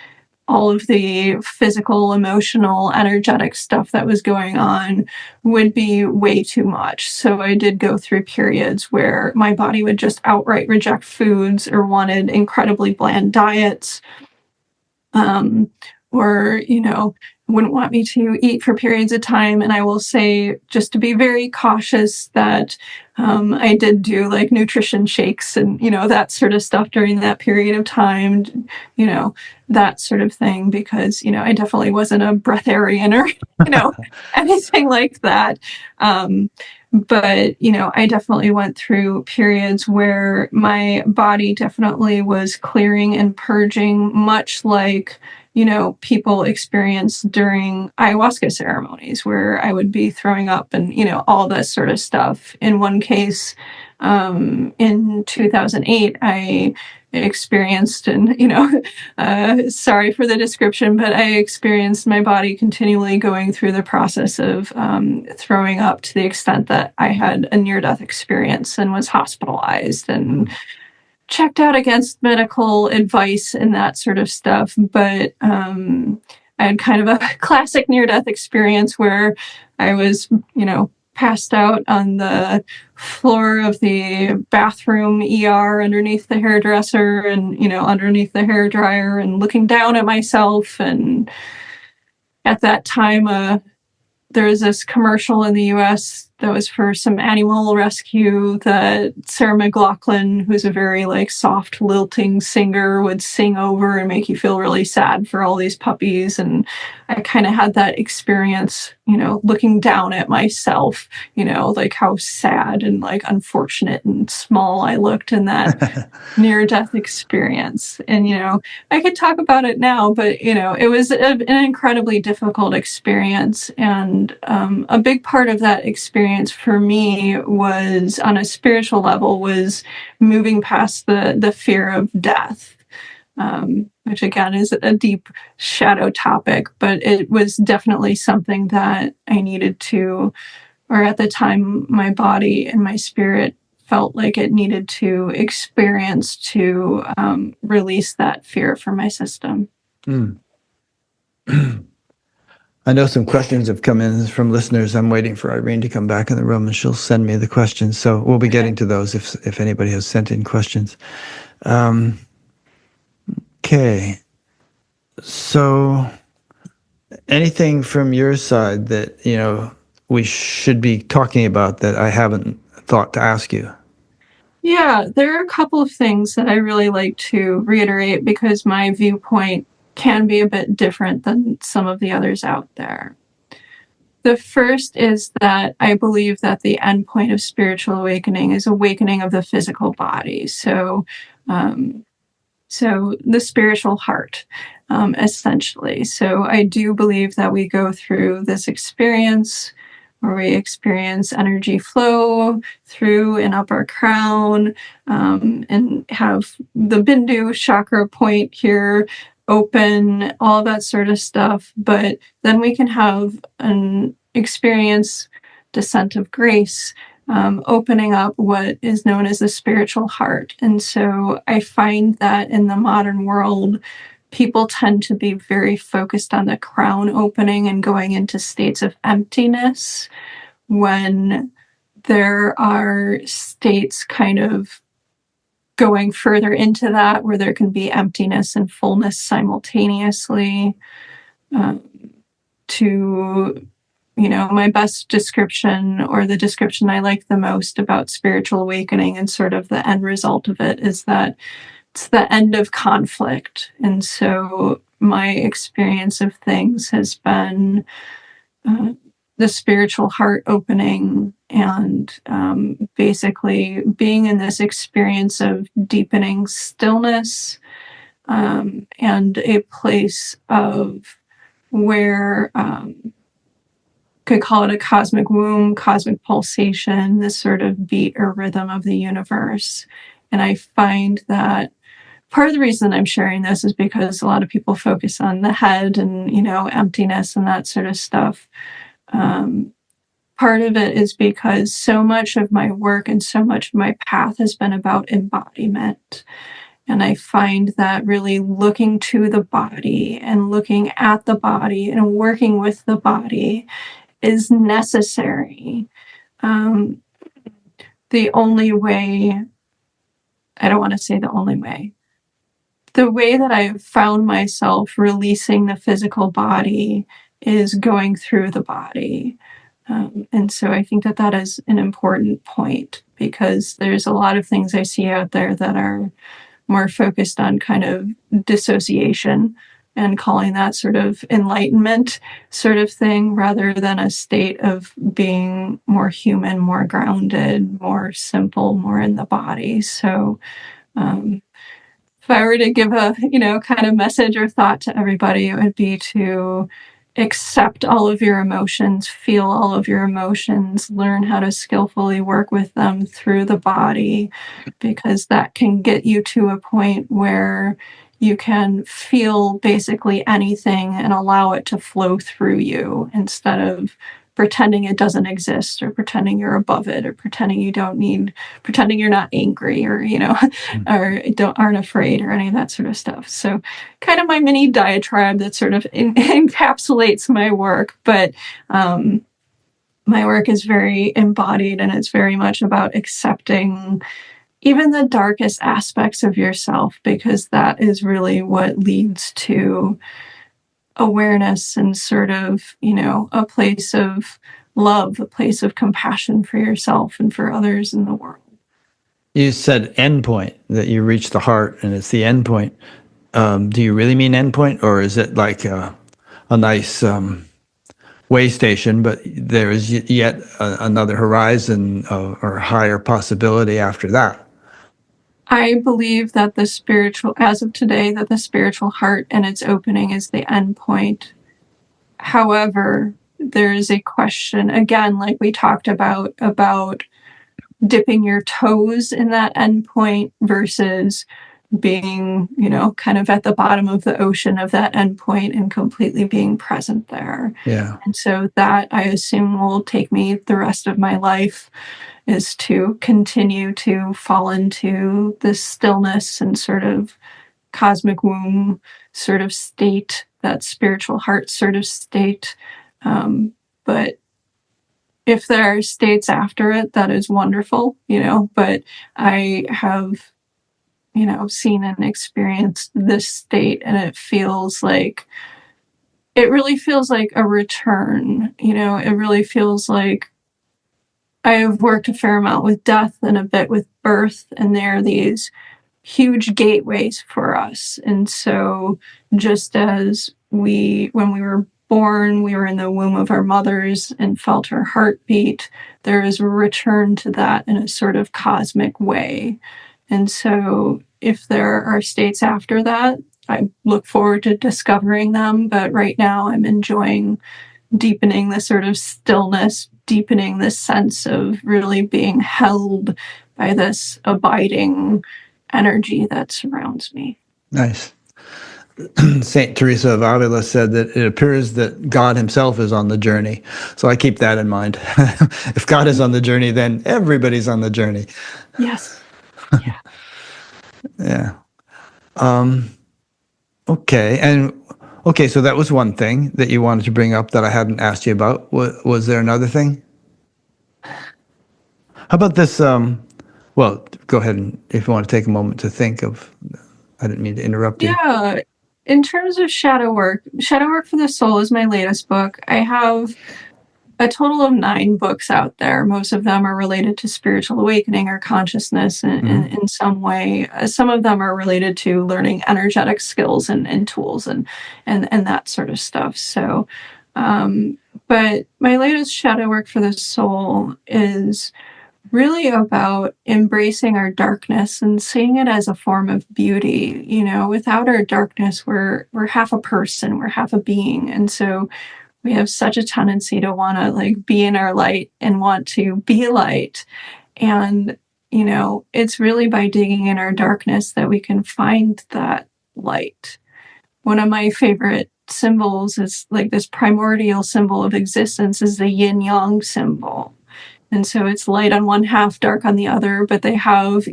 [SPEAKER 1] all of the physical, emotional, energetic stuff that was going on would be way too much. So I did go through periods where my body would just outright reject foods or wanted incredibly bland diets, or, wouldn't want me to eat for periods of time. And I will say, just to be very cautious, that I did do like nutrition shakes and, that sort of stuff during that period of time, that sort of thing, because, I definitely wasn't a breatharian or, anything like that. But, I definitely went through periods where my body definitely was clearing and purging, much like, people experience during ayahuasca ceremonies where I would be throwing up and, all that sort of stuff. In one case, in 2008, I experienced, and, sorry for the description, but I experienced my body continually going through the process of throwing up to the extent that I had a near-death experience and was hospitalized and checked out against medical advice and that sort of stuff. But I had kind of a classic near-death experience where I was, passed out on the floor of the bathroom ER underneath the hairdresser and, underneath the hairdryer and looking down at myself. And at that time, there was this commercial in the US that was for some animal rescue that Sarah McLachlan, who's a very soft lilting singer, would sing over and make you feel really sad for all these puppies. And I kind of had that experience, looking down at myself, how sad and unfortunate and small I looked in that near-death experience. And, I could talk about it now, but, it was an incredibly difficult experience. And a big part of that experience for me was, on a spiritual level, was moving past the fear of death, which again is a deep shadow topic, but it was definitely something that I needed to, or at the time, my body and my spirit felt like it needed to experience to release that fear from my system.
[SPEAKER 2] Mm. I know some questions have come in from listeners. I'm waiting for Irene to come back in the room, and she'll send me the questions. So we'll be getting to those if anybody has sent in questions. Okay. So anything from your side that, we should be talking about that I haven't thought to ask you?
[SPEAKER 1] Yeah, there are a couple of things that I really like to reiterate because my viewpoint can be a bit different than some of the others out there. The first is that I believe that the end point of spiritual awakening is awakening of the physical body. So the spiritual heart, essentially. So I do believe that we go through this experience where we experience energy flow through and up our crown, and have the Bindu chakra point here open, all that sort of stuff. But then we can have an experience, descent of grace, opening up what is known as the spiritual heart. And so I find that in the modern world, people tend to be very focused on the crown opening and going into states of emptiness, when there are states kind of going further into that where there can be emptiness and fullness simultaneously. My best description, or the description I like the most about spiritual awakening and sort of the end result of it, is that it's the end of conflict. And so my experience of things has been the spiritual heart opening and basically being in this experience of deepening stillness, and a place of where could call it a cosmic womb, cosmic pulsation, this sort of beat or rhythm of the universe. And I find that part of the reason I'm sharing this is because a lot of people focus on the head and, emptiness and that sort of stuff. Part of it is because so much of my work and so much of my path has been about embodiment. And I find that really looking to the body and looking at the body and working with the body is necessary. The only way, I don't want to say the only way, the way that I've found myself releasing the physical body is going through the body. And so I think that is an important point, because there's a lot of things I see out there that are more focused on kind of dissociation and calling that sort of enlightenment sort of thing, rather than a state of being more human, more grounded, more simple, more in the body. So if I were to give a, kind of message or thought to everybody, it would be to accept all of your emotions, feel all of your emotions, learn how to skillfully work with them through the body, because that can get you to a point where you can feel basically anything and allow it to flow through you, instead of pretending it doesn't exist, or pretending you're above it, or pretending you're not angry, or, or aren't afraid, or any of that sort of stuff. So kind of my mini diatribe that sort of encapsulates my work. But my work is very embodied, and it's very much about accepting even the darkest aspects of yourself, because that is really what leads to awareness and sort of, a place of love, a place of compassion for yourself and for others in the world.
[SPEAKER 2] You said endpoint, that you reach the heart and it's the endpoint. Do you really mean endpoint, or is it like a nice way station, but there is yet another horizon or higher possibility after that?
[SPEAKER 1] I believe that as of today, that the spiritual heart and its opening is the end point. However, there is a question, again, like we talked about dipping your toes in that end point versus being, kind of at the bottom of the ocean of that end point and completely being present there.
[SPEAKER 2] Yeah.
[SPEAKER 1] And so that, I assume, will take me the rest of my life, is to continue to fall into this stillness and sort of cosmic womb sort of state, that spiritual heart sort of state. But if there are states after it, that is wonderful, but I have, seen and experienced this state, and it really feels like a return. It really feels like I have worked a fair amount with death and a bit with birth, and there are these huge gateways for us. And so just as when we were born, we were in the womb of our mothers and felt her heartbeat, there is a return to that in a sort of cosmic way. And so if there are states after that, I look forward to discovering them. But right now I'm enjoying deepening the sort of stillness, deepening this sense of really being held by this abiding energy that surrounds me.
[SPEAKER 2] Nice. Saint Teresa of Avila said that it appears that God himself is on the journey. So I keep that in mind. If God is on the journey, then everybody's on the journey.
[SPEAKER 1] Yes. Yeah.
[SPEAKER 2] Yeah. Okay. So that was one thing that you wanted to bring up that I hadn't asked you about. Was there another thing? How about this? Well, go ahead, and if you want to take a moment to think of. I didn't mean to interrupt you.
[SPEAKER 1] Yeah. In terms of Shadow Work for the Soul is my latest book. I have a total of 9 books out there. Most of them are related to spiritual awakening or consciousness in some way. Some of them are related to learning energetic skills and tools and that sort of stuff. So, but my latest Shadow Work for the Soul is really about embracing our darkness and seeing it as a form of beauty. Without our darkness, we're half a person, we're half a being. And so we have such a tendency to want to be in our light and want to be light. And, it's really by digging in our darkness that we can find that light. One of my favorite symbols is this primordial symbol of existence is the yin yang symbol. And so it's light on one half, dark on the other, but they have,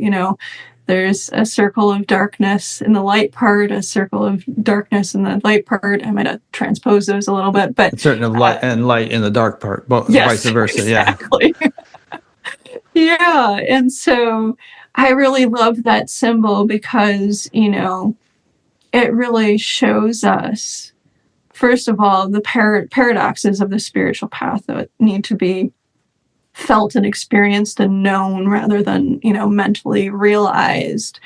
[SPEAKER 1] there's a circle of darkness in the light part, a circle of darkness in the light part. I might have transposed those a little bit, but
[SPEAKER 2] it's certain of light and light in the dark part, but
[SPEAKER 1] yes,
[SPEAKER 2] vice versa.
[SPEAKER 1] Exactly. Yeah. And so I really love that symbol because, it really shows us, first of all, the paradoxes of the spiritual path that need to be felt and experienced and known rather than, mentally realized.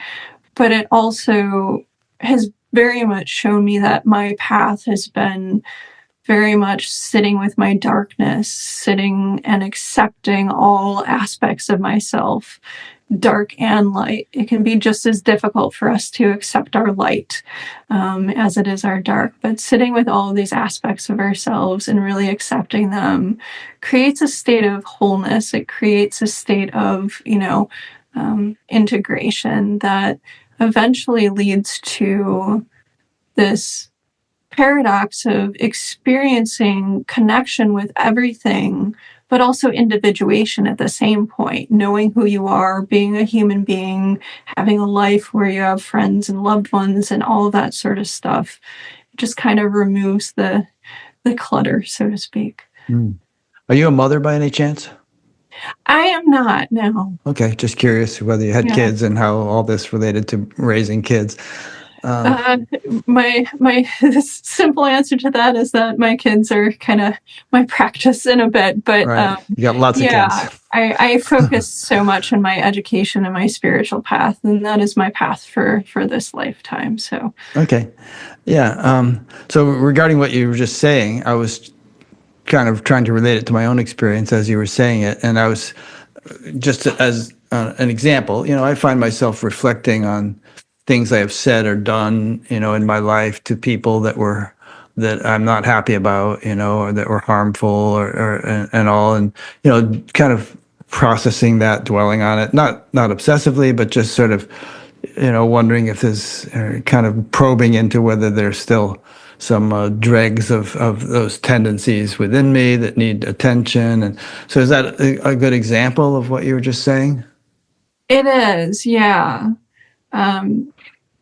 [SPEAKER 1] But it also has very much shown me that my path has been very much sitting with my darkness, sitting and accepting all aspects of myself, dark and light. It can be just as difficult for us to accept our light as it is our dark, but sitting with all of these aspects of ourselves and really accepting them creates a state of wholeness. It creates a state of, integration that eventually leads to this paradox of experiencing connection with everything, but also individuation at the same point, knowing who you are, being a human being, having a life where you have friends and loved ones and all of that sort of stuff. It just kind of removes the clutter, so to speak.
[SPEAKER 2] Are you a mother by any chance?
[SPEAKER 1] I am not, no.
[SPEAKER 2] Okay, just curious whether you had
[SPEAKER 1] Yeah.
[SPEAKER 2] kids and how all this related to raising kids. Um,
[SPEAKER 1] Uh, my simple answer to that is that my kids are kind of my practice in a bit, but
[SPEAKER 2] right. You got lots of kids.
[SPEAKER 1] yeah, I focus so much on my education and my spiritual path, and that is my path for this lifetime. So
[SPEAKER 2] Okay. Yeah. So regarding what you were just saying, I was kind of trying to relate it to my own experience as you were saying it. And I was just as an example, I find myself reflecting on things I have said or done, in my life to people that I'm not happy about, or that were harmful and all. And, kind of processing that, dwelling on it, not obsessively, but just sort of, wondering if there's kind of probing into whether there's still some dregs of those tendencies within me that need attention. And so is that a good example of what you were just saying?
[SPEAKER 1] it is, yeah. Um,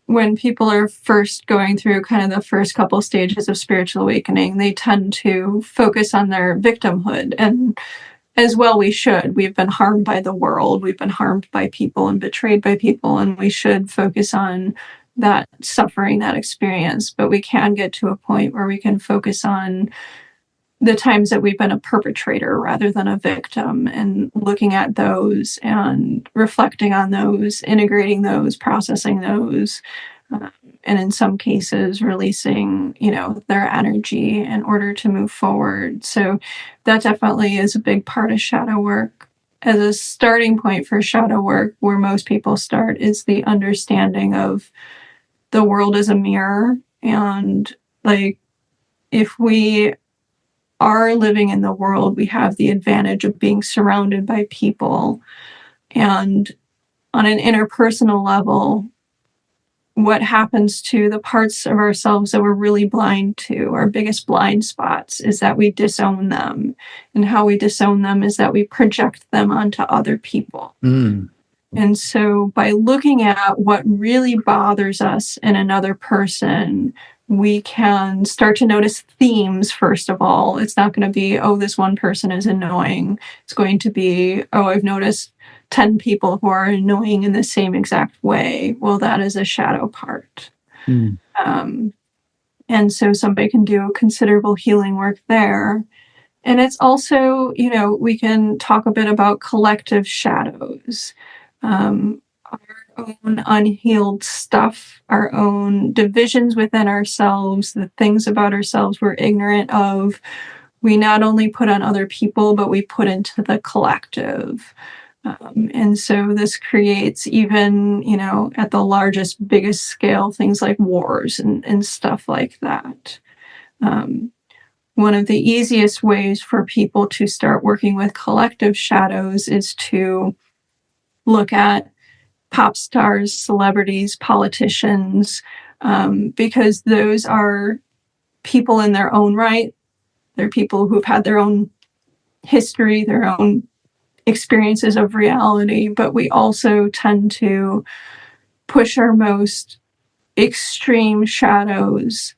[SPEAKER 1] when people are first going through kind of the first couple stages of spiritual awakening, they tend to focus on their victimhood. And as well, we should. We've been harmed by the world, we've been harmed by people and betrayed by people, and we should focus on that suffering, that experience. But we can get to a point where we can focus on the times that we've been a perpetrator rather than a victim, and looking at those and reflecting on those, integrating those, processing those, and in some cases releasing, their energy in order to move forward. So that definitely is a big part of shadow work. As a starting point for shadow work, where most people start is the understanding of the world as a mirror. And like, if we are living in the world, we have the advantage of being surrounded by people. And on an interpersonal level, what happens to the parts of ourselves that we're really blind to, our biggest blind spots, is that we disown them. And how we disown them is that we project them onto other people.
[SPEAKER 2] Mm.
[SPEAKER 1] And so by looking at what really bothers us in another person, we can start to notice themes, first of all. It's not going to be, oh, this one person is annoying. It's going to be, oh, I've noticed 10 people who are annoying in the same exact way. Well, that is a shadow part.
[SPEAKER 2] Mm.
[SPEAKER 1] And so somebody can do considerable healing work there. And it's also, we can talk a bit about collective shadows. Our own unhealed stuff, our own divisions within ourselves, the things about ourselves we're ignorant of, we not only put on other people, but we put into the collective. And so this creates, even, at the largest, biggest scale, things like wars and stuff like that. One of the easiest ways for people to start working with collective shadows is to look at pop stars, celebrities, politicians, because those are people in their own right. They're people who've had their own history, their own experiences of reality, but we also tend to push our most extreme shadows,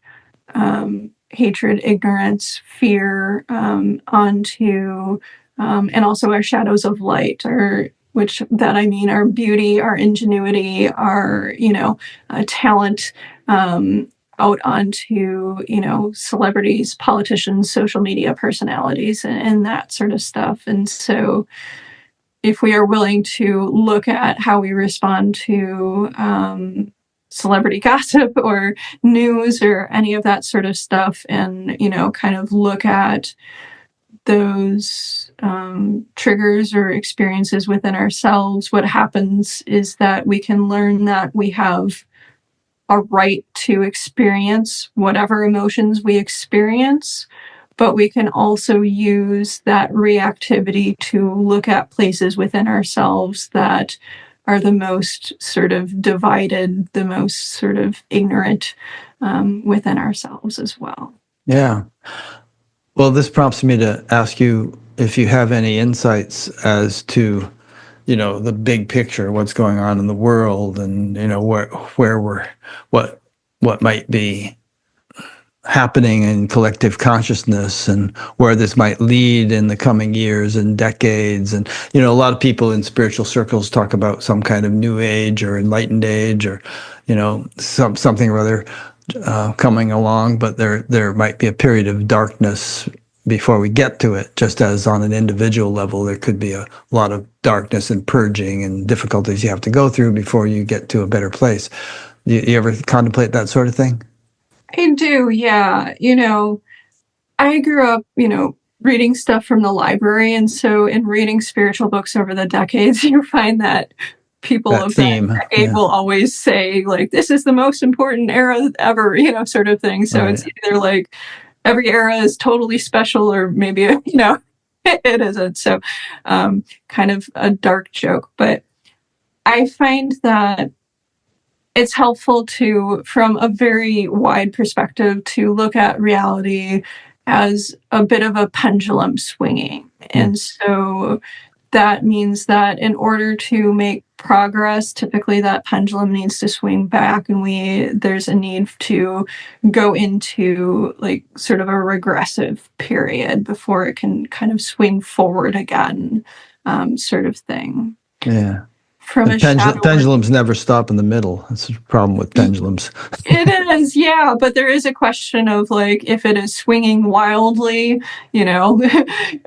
[SPEAKER 1] hatred, ignorance, fear, onto, and also our shadows of light, or which that I mean our beauty, our ingenuity, our, talent, out onto, celebrities, politicians, social media personalities, and that sort of stuff. And so if we are willing to look at how we respond to celebrity gossip or news or any of that sort of stuff, and, kind of look at those triggers or experiences within ourselves, what happens is that we can learn that we have a right to experience whatever emotions we experience, but we can also use that reactivity to look at places within ourselves that are the most sort of divided, the most sort of ignorant, within ourselves as well.
[SPEAKER 2] Yeah. Well, this prompts me to ask you if you have any insights as to, the big picture, what's going on in the world, and where we're, what might be happening in collective consciousness and where this might lead in the coming years and decades. And, a lot of people in spiritual circles talk about some kind of new age or enlightened age or, something or other coming along, but there might be a period of darkness before we get to it, just as on an individual level, there could be a lot of darkness and purging and difficulties you have to go through before you get to a better place. You ever contemplate that sort of thing?
[SPEAKER 1] I do, yeah. I grew up, reading stuff from the library. And so in reading spiritual books over the decades, you find that people
[SPEAKER 2] That
[SPEAKER 1] of that
[SPEAKER 2] theme,
[SPEAKER 1] decade will always say, like, this is the most important era ever, sort of thing. So
[SPEAKER 2] Right.
[SPEAKER 1] it's either like every era is totally special or maybe, it isn't. So kind of a dark joke. But I find that it's helpful to, from a very wide perspective, to look at reality as a bit of a pendulum swinging. And so that means that in order to make progress, typically that pendulum needs to swing back, and there's a need to go into like sort of a regressive period before it can kind of swing forward again, sort of thing.
[SPEAKER 2] Yeah.
[SPEAKER 1] From
[SPEAKER 2] And
[SPEAKER 1] a shadow
[SPEAKER 2] pendulums never stop in the middle. That's the problem with pendulums.
[SPEAKER 1] It is, yeah, but there is a question of like if it is swinging wildly,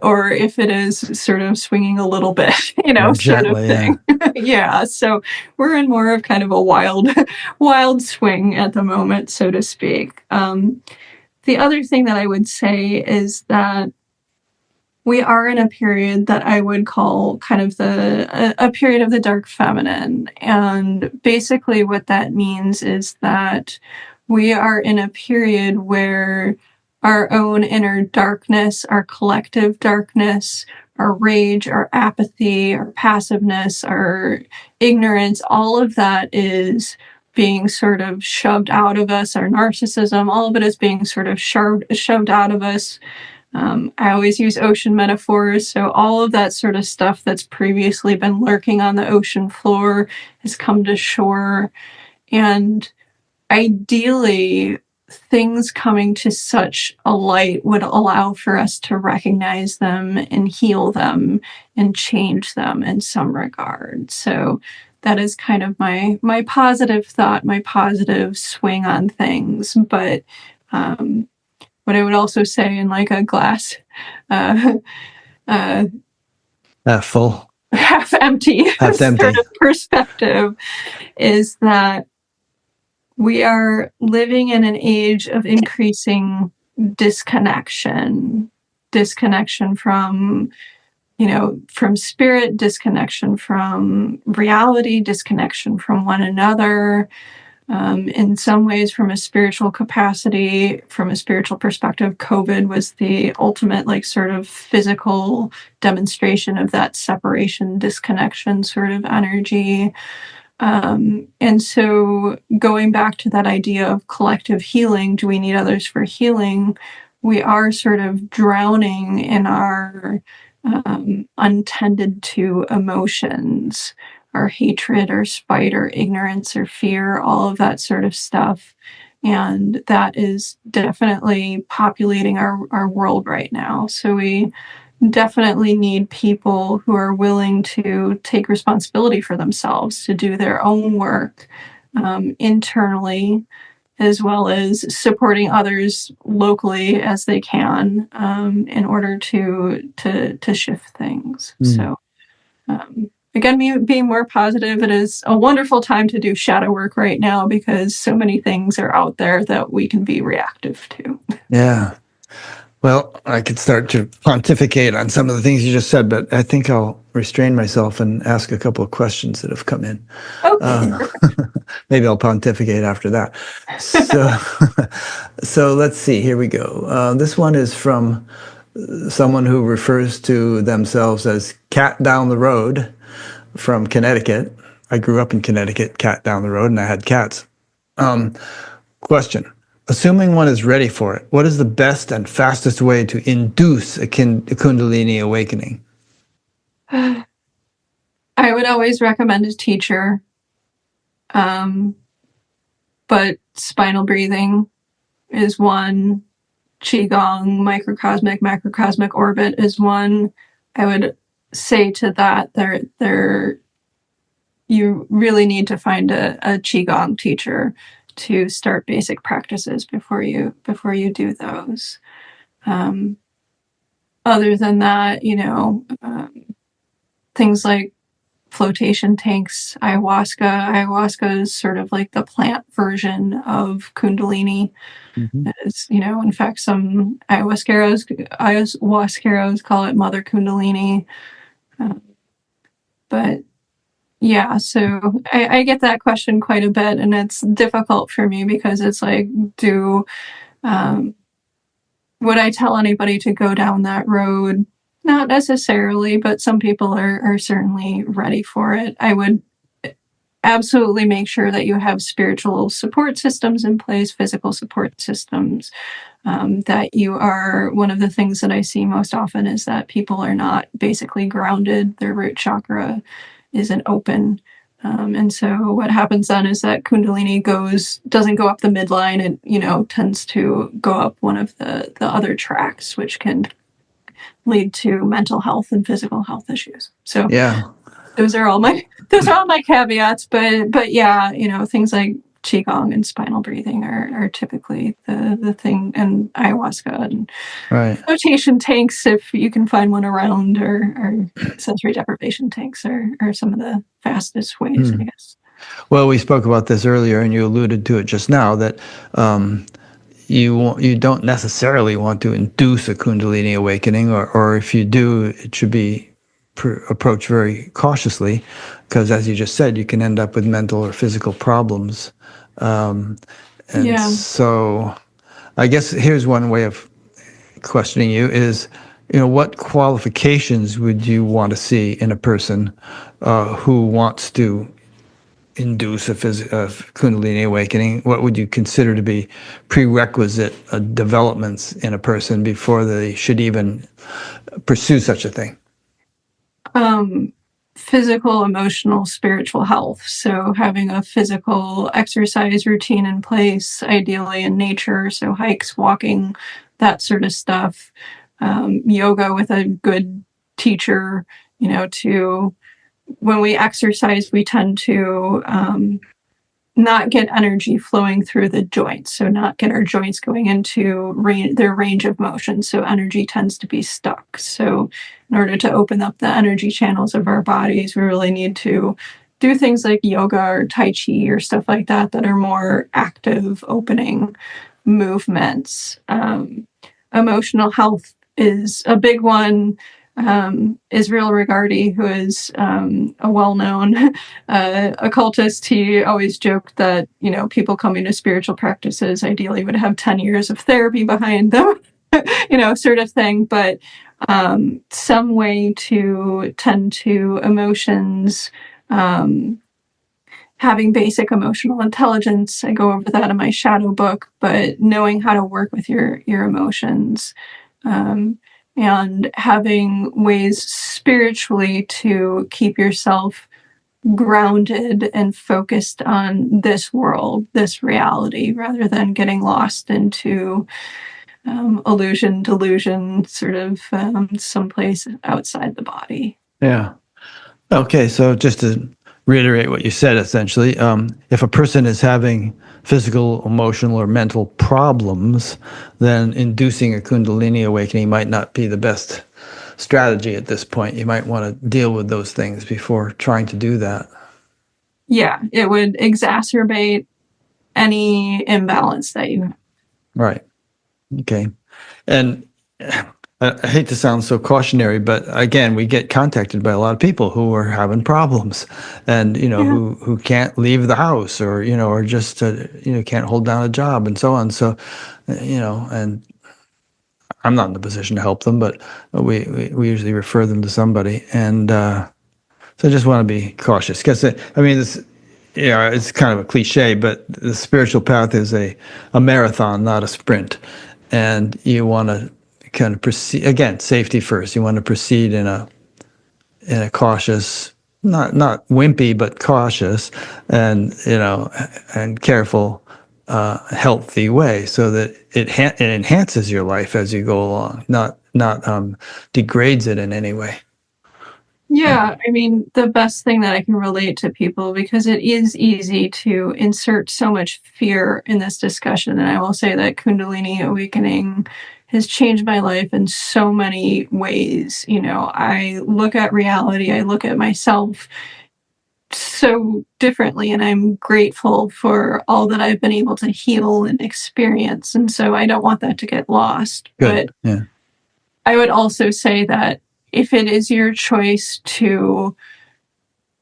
[SPEAKER 1] or if it is sort of swinging a little bit,
[SPEAKER 2] More
[SPEAKER 1] sort of
[SPEAKER 2] gently,
[SPEAKER 1] thing. Yeah, so we're in more of kind of a wild swing at the moment, so to speak. The other thing that I would say is that we are in a period that I would call kind of a period of the dark feminine. And basically what that means is that we are in a period where our own inner darkness, our collective darkness, our rage, our apathy, our passiveness, our ignorance, all of that is being sort of shoved out of us, our narcissism, all of it is being sort of shoved out of us. I always use ocean metaphors. So all of that sort of stuff that's previously been lurking on the ocean floor has come to shore. And ideally, things coming to such a light would allow for us to recognize them and heal them and change them in some regard. So that is kind of my positive thought, my positive swing on things. But what I would also say in like a glass uh,
[SPEAKER 2] full,
[SPEAKER 1] half empty
[SPEAKER 2] half empty.
[SPEAKER 1] sort of perspective is that we are living in an age of increasing disconnection from from spirit, disconnection from reality, disconnection from one another. In some ways, from a spiritual capacity, from a spiritual perspective, COVID was the ultimate, like, sort of physical demonstration of that separation, disconnection sort of energy. And so, going back to that idea of collective healing, do we need others for healing? We are sort of drowning in our untended to emotions, our hatred or spite or ignorance or fear, all of that sort of stuff. And that is definitely populating our world right now. So we definitely need people who are willing to take responsibility for themselves, to do their own work internally, as well as supporting others locally as they can, in order to shift things. So again, me being more positive, it is a wonderful time to do shadow work right now because so many things are out there that we can be reactive to.
[SPEAKER 2] Yeah. Well, I could start to pontificate on some of the things you just said, but I think I'll restrain myself and ask a couple of questions that have come in.
[SPEAKER 1] Okay.
[SPEAKER 2] Maybe I'll pontificate after that. So let's see. Here we go. This one is from someone who refers to themselves as Cat Down the Road from Connecticut. I grew up in Connecticut, cat down the road, and I had cats. Question. Assuming one is ready for it, what is the best and fastest way to induce a Kundalini awakening?
[SPEAKER 1] I would always recommend a teacher, but spinal breathing is one. Qigong, microcosmic, macrocosmic orbit is one. I would say to that, you really need to find a Qigong teacher to start basic practices before you do those. Other than that, things like flotation tanks, ayahuasca. Ayahuasca is sort of like the plant version of Kundalini.
[SPEAKER 2] Mhm.
[SPEAKER 1] In fact, some ayahuasqueros call it Mother Kundalini. But yeah, so I get that question quite a bit, and it's difficult for me because it's like, would I tell anybody to go down that road? Not necessarily, but some people are certainly ready for it. I would absolutely make sure that you have spiritual support systems in place, physical support systems. That you are, one of the things that I see most often is that people are not basically grounded. Their root chakra isn't open. And so what happens then is that Kundalini doesn't go up the midline. It, tends to go up one of the other tracks, which can lead to mental health and physical health issues. So
[SPEAKER 2] Yeah.
[SPEAKER 1] those are all my caveats. But yeah, things like qigong and spinal breathing are typically the thing, and ayahuasca and
[SPEAKER 2] Right.
[SPEAKER 1] flotation tanks, if you can find one around, or sensory deprivation tanks are some of the fastest ways, I guess.
[SPEAKER 2] Well, we spoke about this earlier, and you alluded to it just now, that you don't necessarily want to induce a Kundalini awakening, or if you do, it should be approached very cautiously, because as you just said, you can end up with mental or physical problems. And
[SPEAKER 1] Yeah.
[SPEAKER 2] so I guess here's one way of questioning you is, what qualifications would you want to see in a person who wants to induce a Kundalini awakening? What would you consider to be prerequisite developments in a person before they should even pursue such a thing?
[SPEAKER 1] Physical, emotional, spiritual health. So having a physical exercise routine in place, ideally in nature, so hikes, walking, that sort of stuff. Yoga with a good teacher, when we exercise, we tend to not get energy flowing through the joints, so not get our joints going into their range of motion. So energy tends to be stuck. So in order to open up the energy channels of our bodies, we really need to do things like yoga or Tai Chi or stuff like that are more active, opening movements. Emotional health is a big one. Israel Regardie, who is a well-known occultist, he always joked that, people coming to spiritual practices ideally would have 10 years of therapy behind them, sort of thing. But some way to tend to emotions, having basic emotional intelligence. I go over that in my shadow book, but knowing how to work with your emotions. And having ways spiritually to keep yourself grounded and focused on this world, this reality, rather than getting lost into illusion, delusion, sort of someplace outside the body.
[SPEAKER 2] Yeah. Okay, so just to reiterate what you said, essentially, if a person is having physical, emotional, or mental problems, then inducing a Kundalini awakening might not be the best strategy at this point. You might want to deal with those things before trying to do that.
[SPEAKER 1] Yeah, it would exacerbate any imbalance that you have.
[SPEAKER 2] Right. Okay. And I hate to sound so cautionary, but again, we get contacted by a lot of people who are having problems, and who can't leave the house, or or just can't hold down a job, and so on. So, and I'm not in the position to help them, but we usually refer them to somebody, and so I just want to be cautious, because this. It's kind of a cliche, but the spiritual path is a marathon, not a sprint, and you want to kind of proceed, again, safety first. You want to proceed in a cautious, not wimpy, but cautious, and and careful healthy way, so that it enhances your life as you go along, not degrades it in any way.
[SPEAKER 1] Yeah, I mean, the best thing that I can relate to people, because it is easy to insert so much fear in this discussion. And I will say that Kundalini awakening has changed my life in so many ways. You know, I look at reality, I look at myself so differently, and I'm grateful for all that I've been able to heal and experience. And so I don't want that to get lost.
[SPEAKER 2] Good.
[SPEAKER 1] But
[SPEAKER 2] Yeah.
[SPEAKER 1] I would also say that if it is your choice to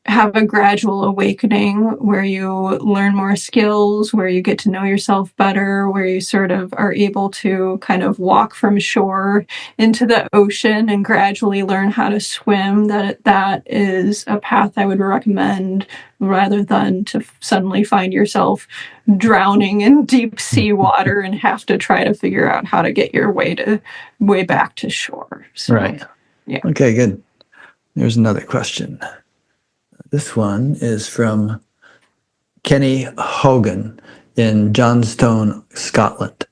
[SPEAKER 1] have a gradual awakening where you learn more skills, where you get to know yourself better, where you sort of are able to kind of walk from shore into the ocean and gradually learn how to swim, that is a path I would recommend, rather than to suddenly find yourself drowning in deep sea water and have to try to figure out how to get your way back to shore. So,
[SPEAKER 2] Right.
[SPEAKER 1] yeah.
[SPEAKER 2] Okay, good. There's another question. This one is from Kenny Hogan in Johnstone, Scotland.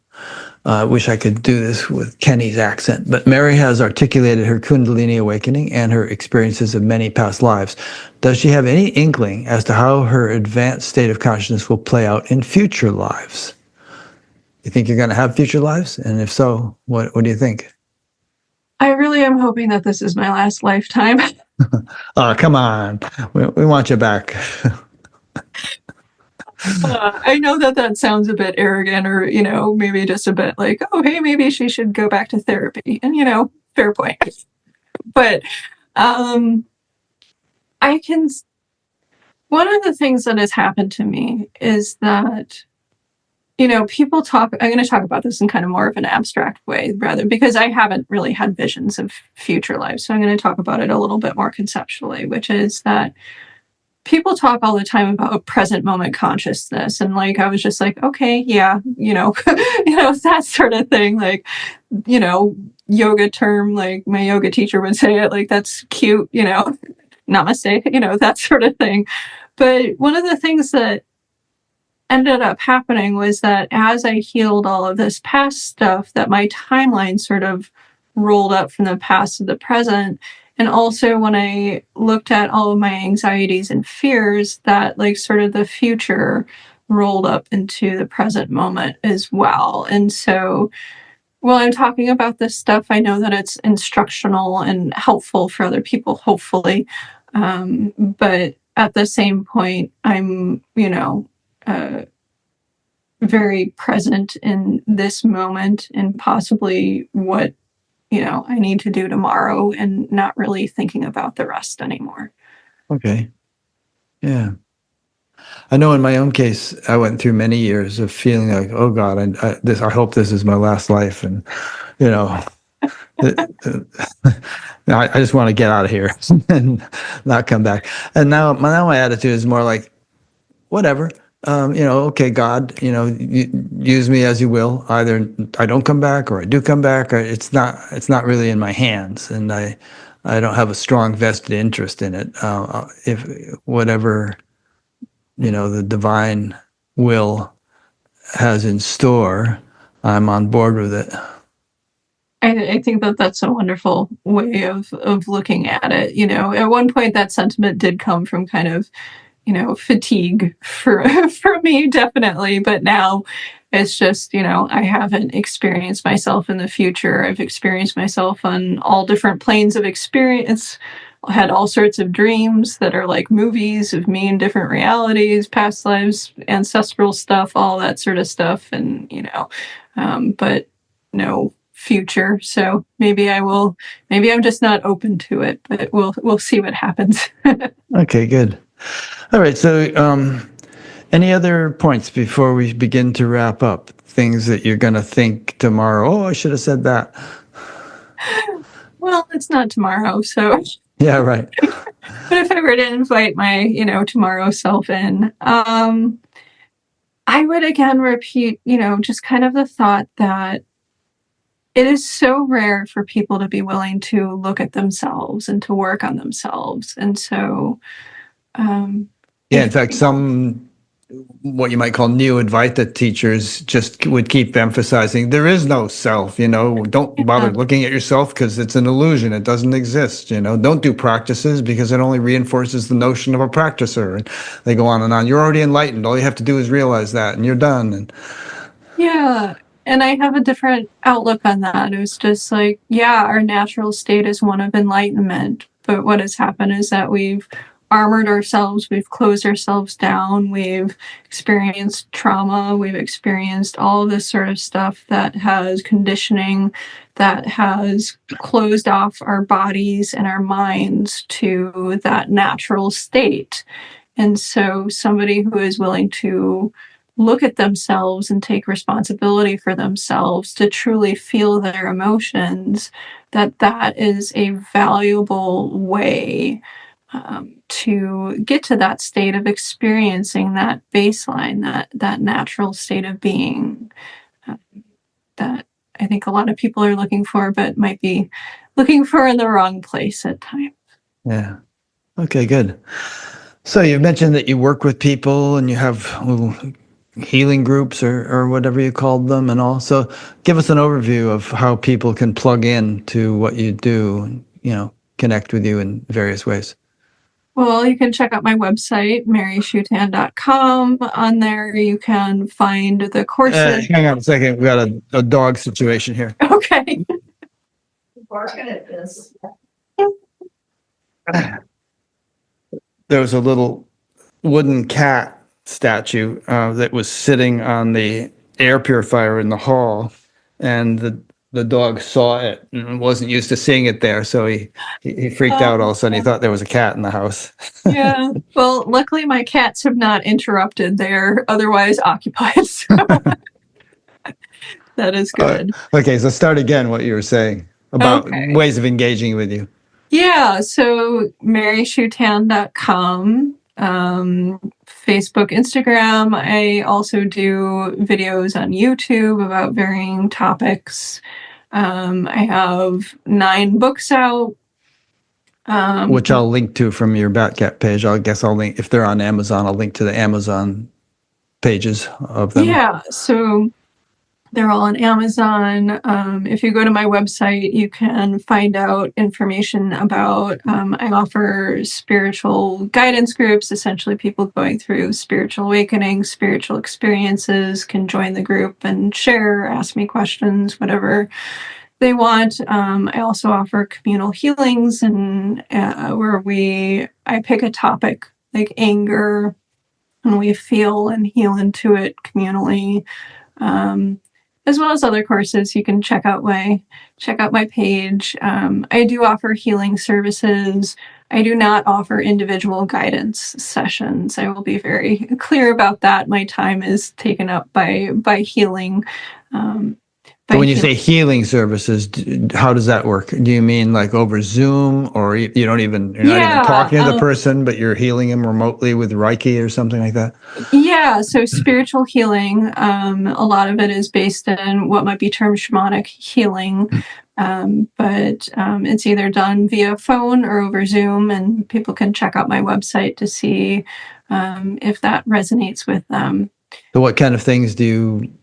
[SPEAKER 2] I wish I could do this with Kenny's accent, but Mary has articulated her Kundalini awakening and her experiences of many past lives. Does she have any inkling as to how her advanced state of consciousness will play out in future lives? You think you're going to have future lives? And if so, what do you think?
[SPEAKER 1] I really am hoping that this is my last lifetime.
[SPEAKER 2] Oh, come on. We want you back.
[SPEAKER 1] I know that that sounds a bit arrogant, or, you know, maybe just a bit like, oh, hey, maybe she should go back to therapy. And, you know, fair point. But um, I can, one of the things that has happened to me is that, you know, people talk, I'm going to talk about this in kind of more of an abstract way, rather, because I haven't really had visions of future lives. So I'm going to talk about it a little bit more conceptually, which is that people talk all the time about present moment consciousness, and like I was just like, okay, yeah, you know, you know, that sort of thing, like, you know, yoga term, like my yoga teacher would say it, like, that's cute, you know, namaste, you know, that sort of thing. But one of the things that ended up happening was that as I healed all of this past stuff, that my timeline sort of rolled up from the past to the present. And also when I looked at all of my anxieties and fears, that like sort of the future rolled up into the present moment as well. And so while I'm talking about this stuff, I know that it's instructional and helpful for other people, hopefully. But at the same point, I'm, you know, uh, very present in this moment and possibly what, you know, I need to do tomorrow, and not really thinking about the rest anymore.
[SPEAKER 2] Okay. Yeah. I know in my own case, I went through many years of feeling like, oh God, I hope this is my last life. And, you know, I just want to get out of here and not come back. And now my attitude is more like, whatever. You know, okay, God, you know, use me as you will. Either I don't come back or I do come back. Or it's not really in my hands, and I don't have a strong vested interest in it. If whatever, you know, the divine will has in store, I'm on board with it.
[SPEAKER 1] I think that that's a wonderful way of looking at it. You know, at one point that sentiment did come from kind of, you know, fatigue for for me, definitely. But now it's just, you know, I haven't experienced myself in the future. I've experienced myself on all different planes of experience. I had all sorts of dreams that are like movies of me in different realities, past lives, ancestral stuff, all that sort of stuff. And, you know, but no future. So maybe I will, maybe I'm just not open to it, but we'll see what happens.
[SPEAKER 2] Okay, good. All right. So, any other points before we begin to wrap up? Things that you're going to think tomorrow? Oh, I should have said that.
[SPEAKER 1] Well, it's not tomorrow, so.
[SPEAKER 2] Yeah, right.
[SPEAKER 1] But if I were to invite my, you know, tomorrow self in, I would again repeat, you know, just kind of the thought that it is so rare for people to be willing to look at themselves and to work on themselves. And so,
[SPEAKER 2] Yeah, in
[SPEAKER 1] if
[SPEAKER 2] fact, some what you might call new Advaita teachers just would keep emphasizing there is no self, don't bother looking at yourself because it's an illusion. It doesn't exist, don't do practices because it only reinforces the notion of a practicer. And they go on and on. You're already enlightened. All you have to do is realize that and you're done. And
[SPEAKER 1] Yeah. And I have a different outlook on that. It was just like, yeah, our natural state is one of enlightenment. But what has happened is that we've armored ourselves, we've closed ourselves down, we've experienced trauma, we've experienced all of this sort of stuff that has conditioning, that has closed off our bodies and our minds to that natural state. And so somebody who is willing to look at themselves and take responsibility for themselves, to truly feel their emotions, that is a valuable way to get to that state of experiencing that baseline, that natural state of being, that I think a lot of people are looking for, but might be looking for in the wrong place at times.
[SPEAKER 2] Yeah. Okay, good. So you mentioned that you work with people and you have little healing groups or whatever you called them and all. So give us an overview of how people can plug in to what you do and, connect with you in various ways.
[SPEAKER 1] Well, you can check out my website, maryshutan.com. On there, you can find the courses.
[SPEAKER 2] Hang on a second. We got a dog situation here.
[SPEAKER 1] Okay.
[SPEAKER 3] Barking at this.
[SPEAKER 2] There was a little wooden cat statue that was sitting on the air purifier in the hall, and the dog saw it and wasn't used to seeing it there, so he freaked out all of a sudden. He thought there was a cat in the house.
[SPEAKER 1] Yeah. Well, luckily my cats have not interrupted. They're otherwise occupied. So that is good.
[SPEAKER 2] Okay, so start again what you were saying about ways of engaging with you.
[SPEAKER 1] Yeah, so maryshutan.com, Facebook, Instagram. I also do videos on YouTube about varying topics. I have 9 books out.
[SPEAKER 2] Which I'll link to from your Batgap page. I guess I'll link, if they're on Amazon, I'll link to the Amazon pages of them.
[SPEAKER 1] Yeah, so they're all on Amazon. If you go to my website, you can find out information about, I offer spiritual guidance groups. Essentially, people going through spiritual awakening, spiritual experiences can join the group and share, ask me questions, whatever they want. I also offer communal healings, and where I pick a topic like anger, and we feel and heal into it communally. As well as other courses. You can check out my page. I do offer healing services. I do not offer individual guidance sessions. I will be very clear about that. My time is taken up by healing.
[SPEAKER 2] But when you say healing services, how does that work? Do you mean like over Zoom, or you're not even talking to the person, but you're healing them remotely with Reiki or something like that?
[SPEAKER 1] Yeah, so spiritual healing, a lot of it is based in what might be termed shamanic healing, but it's either done via phone or over Zoom, and people can check out my website to see if that resonates with them.
[SPEAKER 2] So what kind of things do you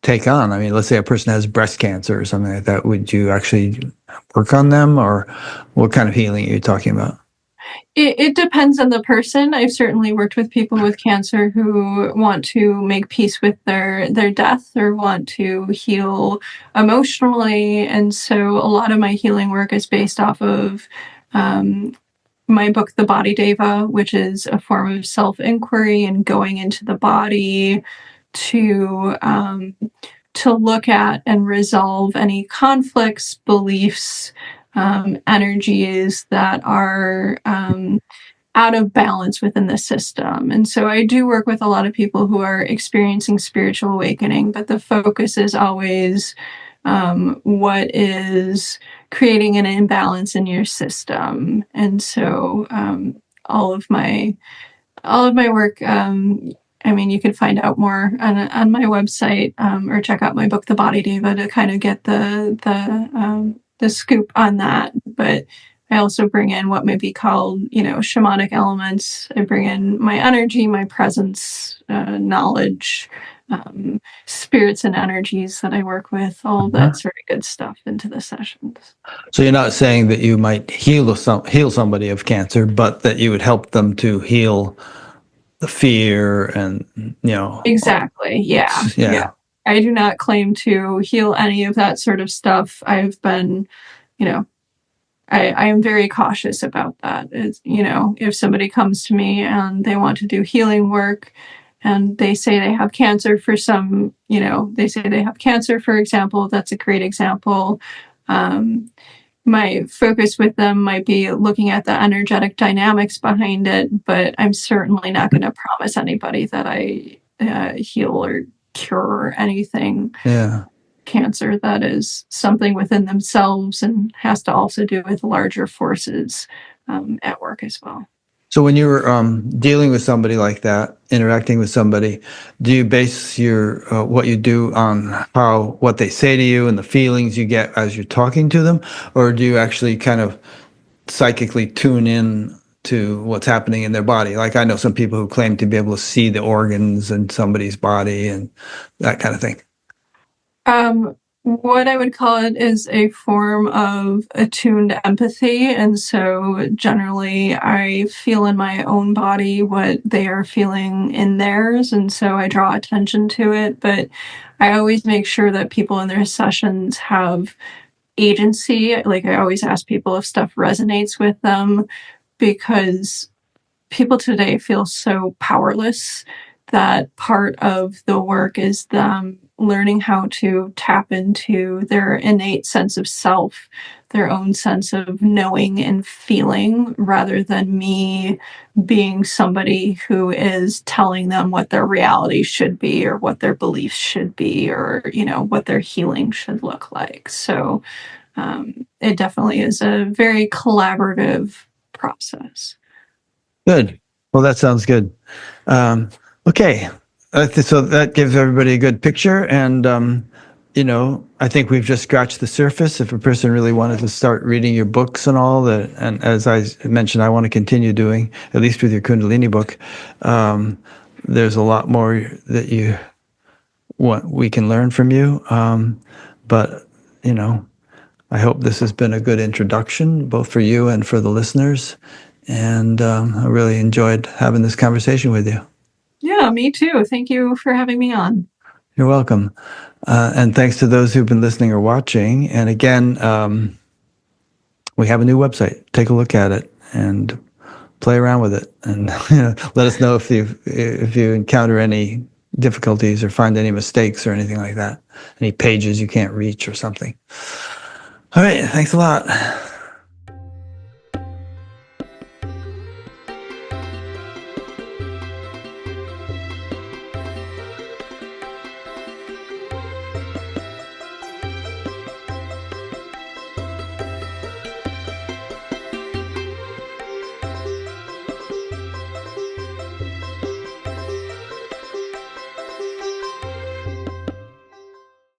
[SPEAKER 2] take on? I mean, let's say a person has breast cancer or something like that. Would you actually work on them, or what kind of healing are you talking about?
[SPEAKER 1] It depends on the person. I've certainly worked with people with cancer who want to make peace with their death or want to heal emotionally. And so a lot of my healing work is based off of my book, The Body Deva, which is a form of self-inquiry and going into the body to look at and resolve any conflicts, beliefs, energies that are out of balance within the system. And so I do work with a lot of people who are experiencing spiritual awakening, but the focus is always what is creating an imbalance in your system. And so all of my work, I mean, you can find out more on my website, or check out my book, The Body Deva, to kind of get the scoop on that. But I also bring in what may be called, shamanic elements. I bring in my energy, my presence, knowledge, spirits and energies that I work with, all that sort of good stuff into the sessions.
[SPEAKER 2] So you're not saying that you might heal somebody of cancer, but that you would help them to heal the fear and,
[SPEAKER 1] Exactly. Yeah.
[SPEAKER 2] Yeah.
[SPEAKER 1] I do not claim to heal any of that sort of stuff. I've been, I am very cautious about that. If somebody comes to me and they want to do healing work and they say they have cancer for they say they have cancer, for example, that's a great example. My focus with them might be looking at the energetic dynamics behind it, but I'm certainly not going to promise anybody that I heal or cure anything.
[SPEAKER 2] Yeah.
[SPEAKER 1] Cancer that is something within themselves and has to also do with larger forces at work as well.
[SPEAKER 2] So when you're dealing with somebody like that, interacting with somebody, do you base your what you do on what they say to you and the feelings you get as you're talking to them, or do you actually kind of psychically tune in to what's happening in their body? Like I know some people who claim to be able to see the organs in somebody's body and that kind of thing.
[SPEAKER 1] What I would call it is a form of attuned empathy. And so generally I feel in my own body what they are feeling in theirs. And so I draw attention to it. But I always make sure that people in their sessions have agency. Like I always ask people if stuff resonates with them, because people today feel so powerless that part of the work is them learning how to tap into their innate sense of self, their own sense of knowing and feeling, rather than me being somebody who is telling them what their reality should be or what their beliefs should be or, what their healing should look like. So it definitely is a very collaborative process.
[SPEAKER 2] Good. Well, that sounds good. Okay. So that gives everybody a good picture. And, I think we've just scratched the surface. If a person really wanted to start reading your books and all that, and as I mentioned, I want to continue doing, at least with your Kundalini book, there's a lot more that we can learn from you. But, I hope this has been a good introduction, both for you and for the listeners. And I really enjoyed having this conversation with you.
[SPEAKER 1] Yeah, me too. Thank you for having me on.
[SPEAKER 2] You're welcome. And thanks to those who've been listening or watching. And again, we have a new website. Take a look at it and play around with it. And let us know if you encounter any difficulties or find any mistakes or anything like that. Any pages you can't reach or something. All right. Thanks a lot.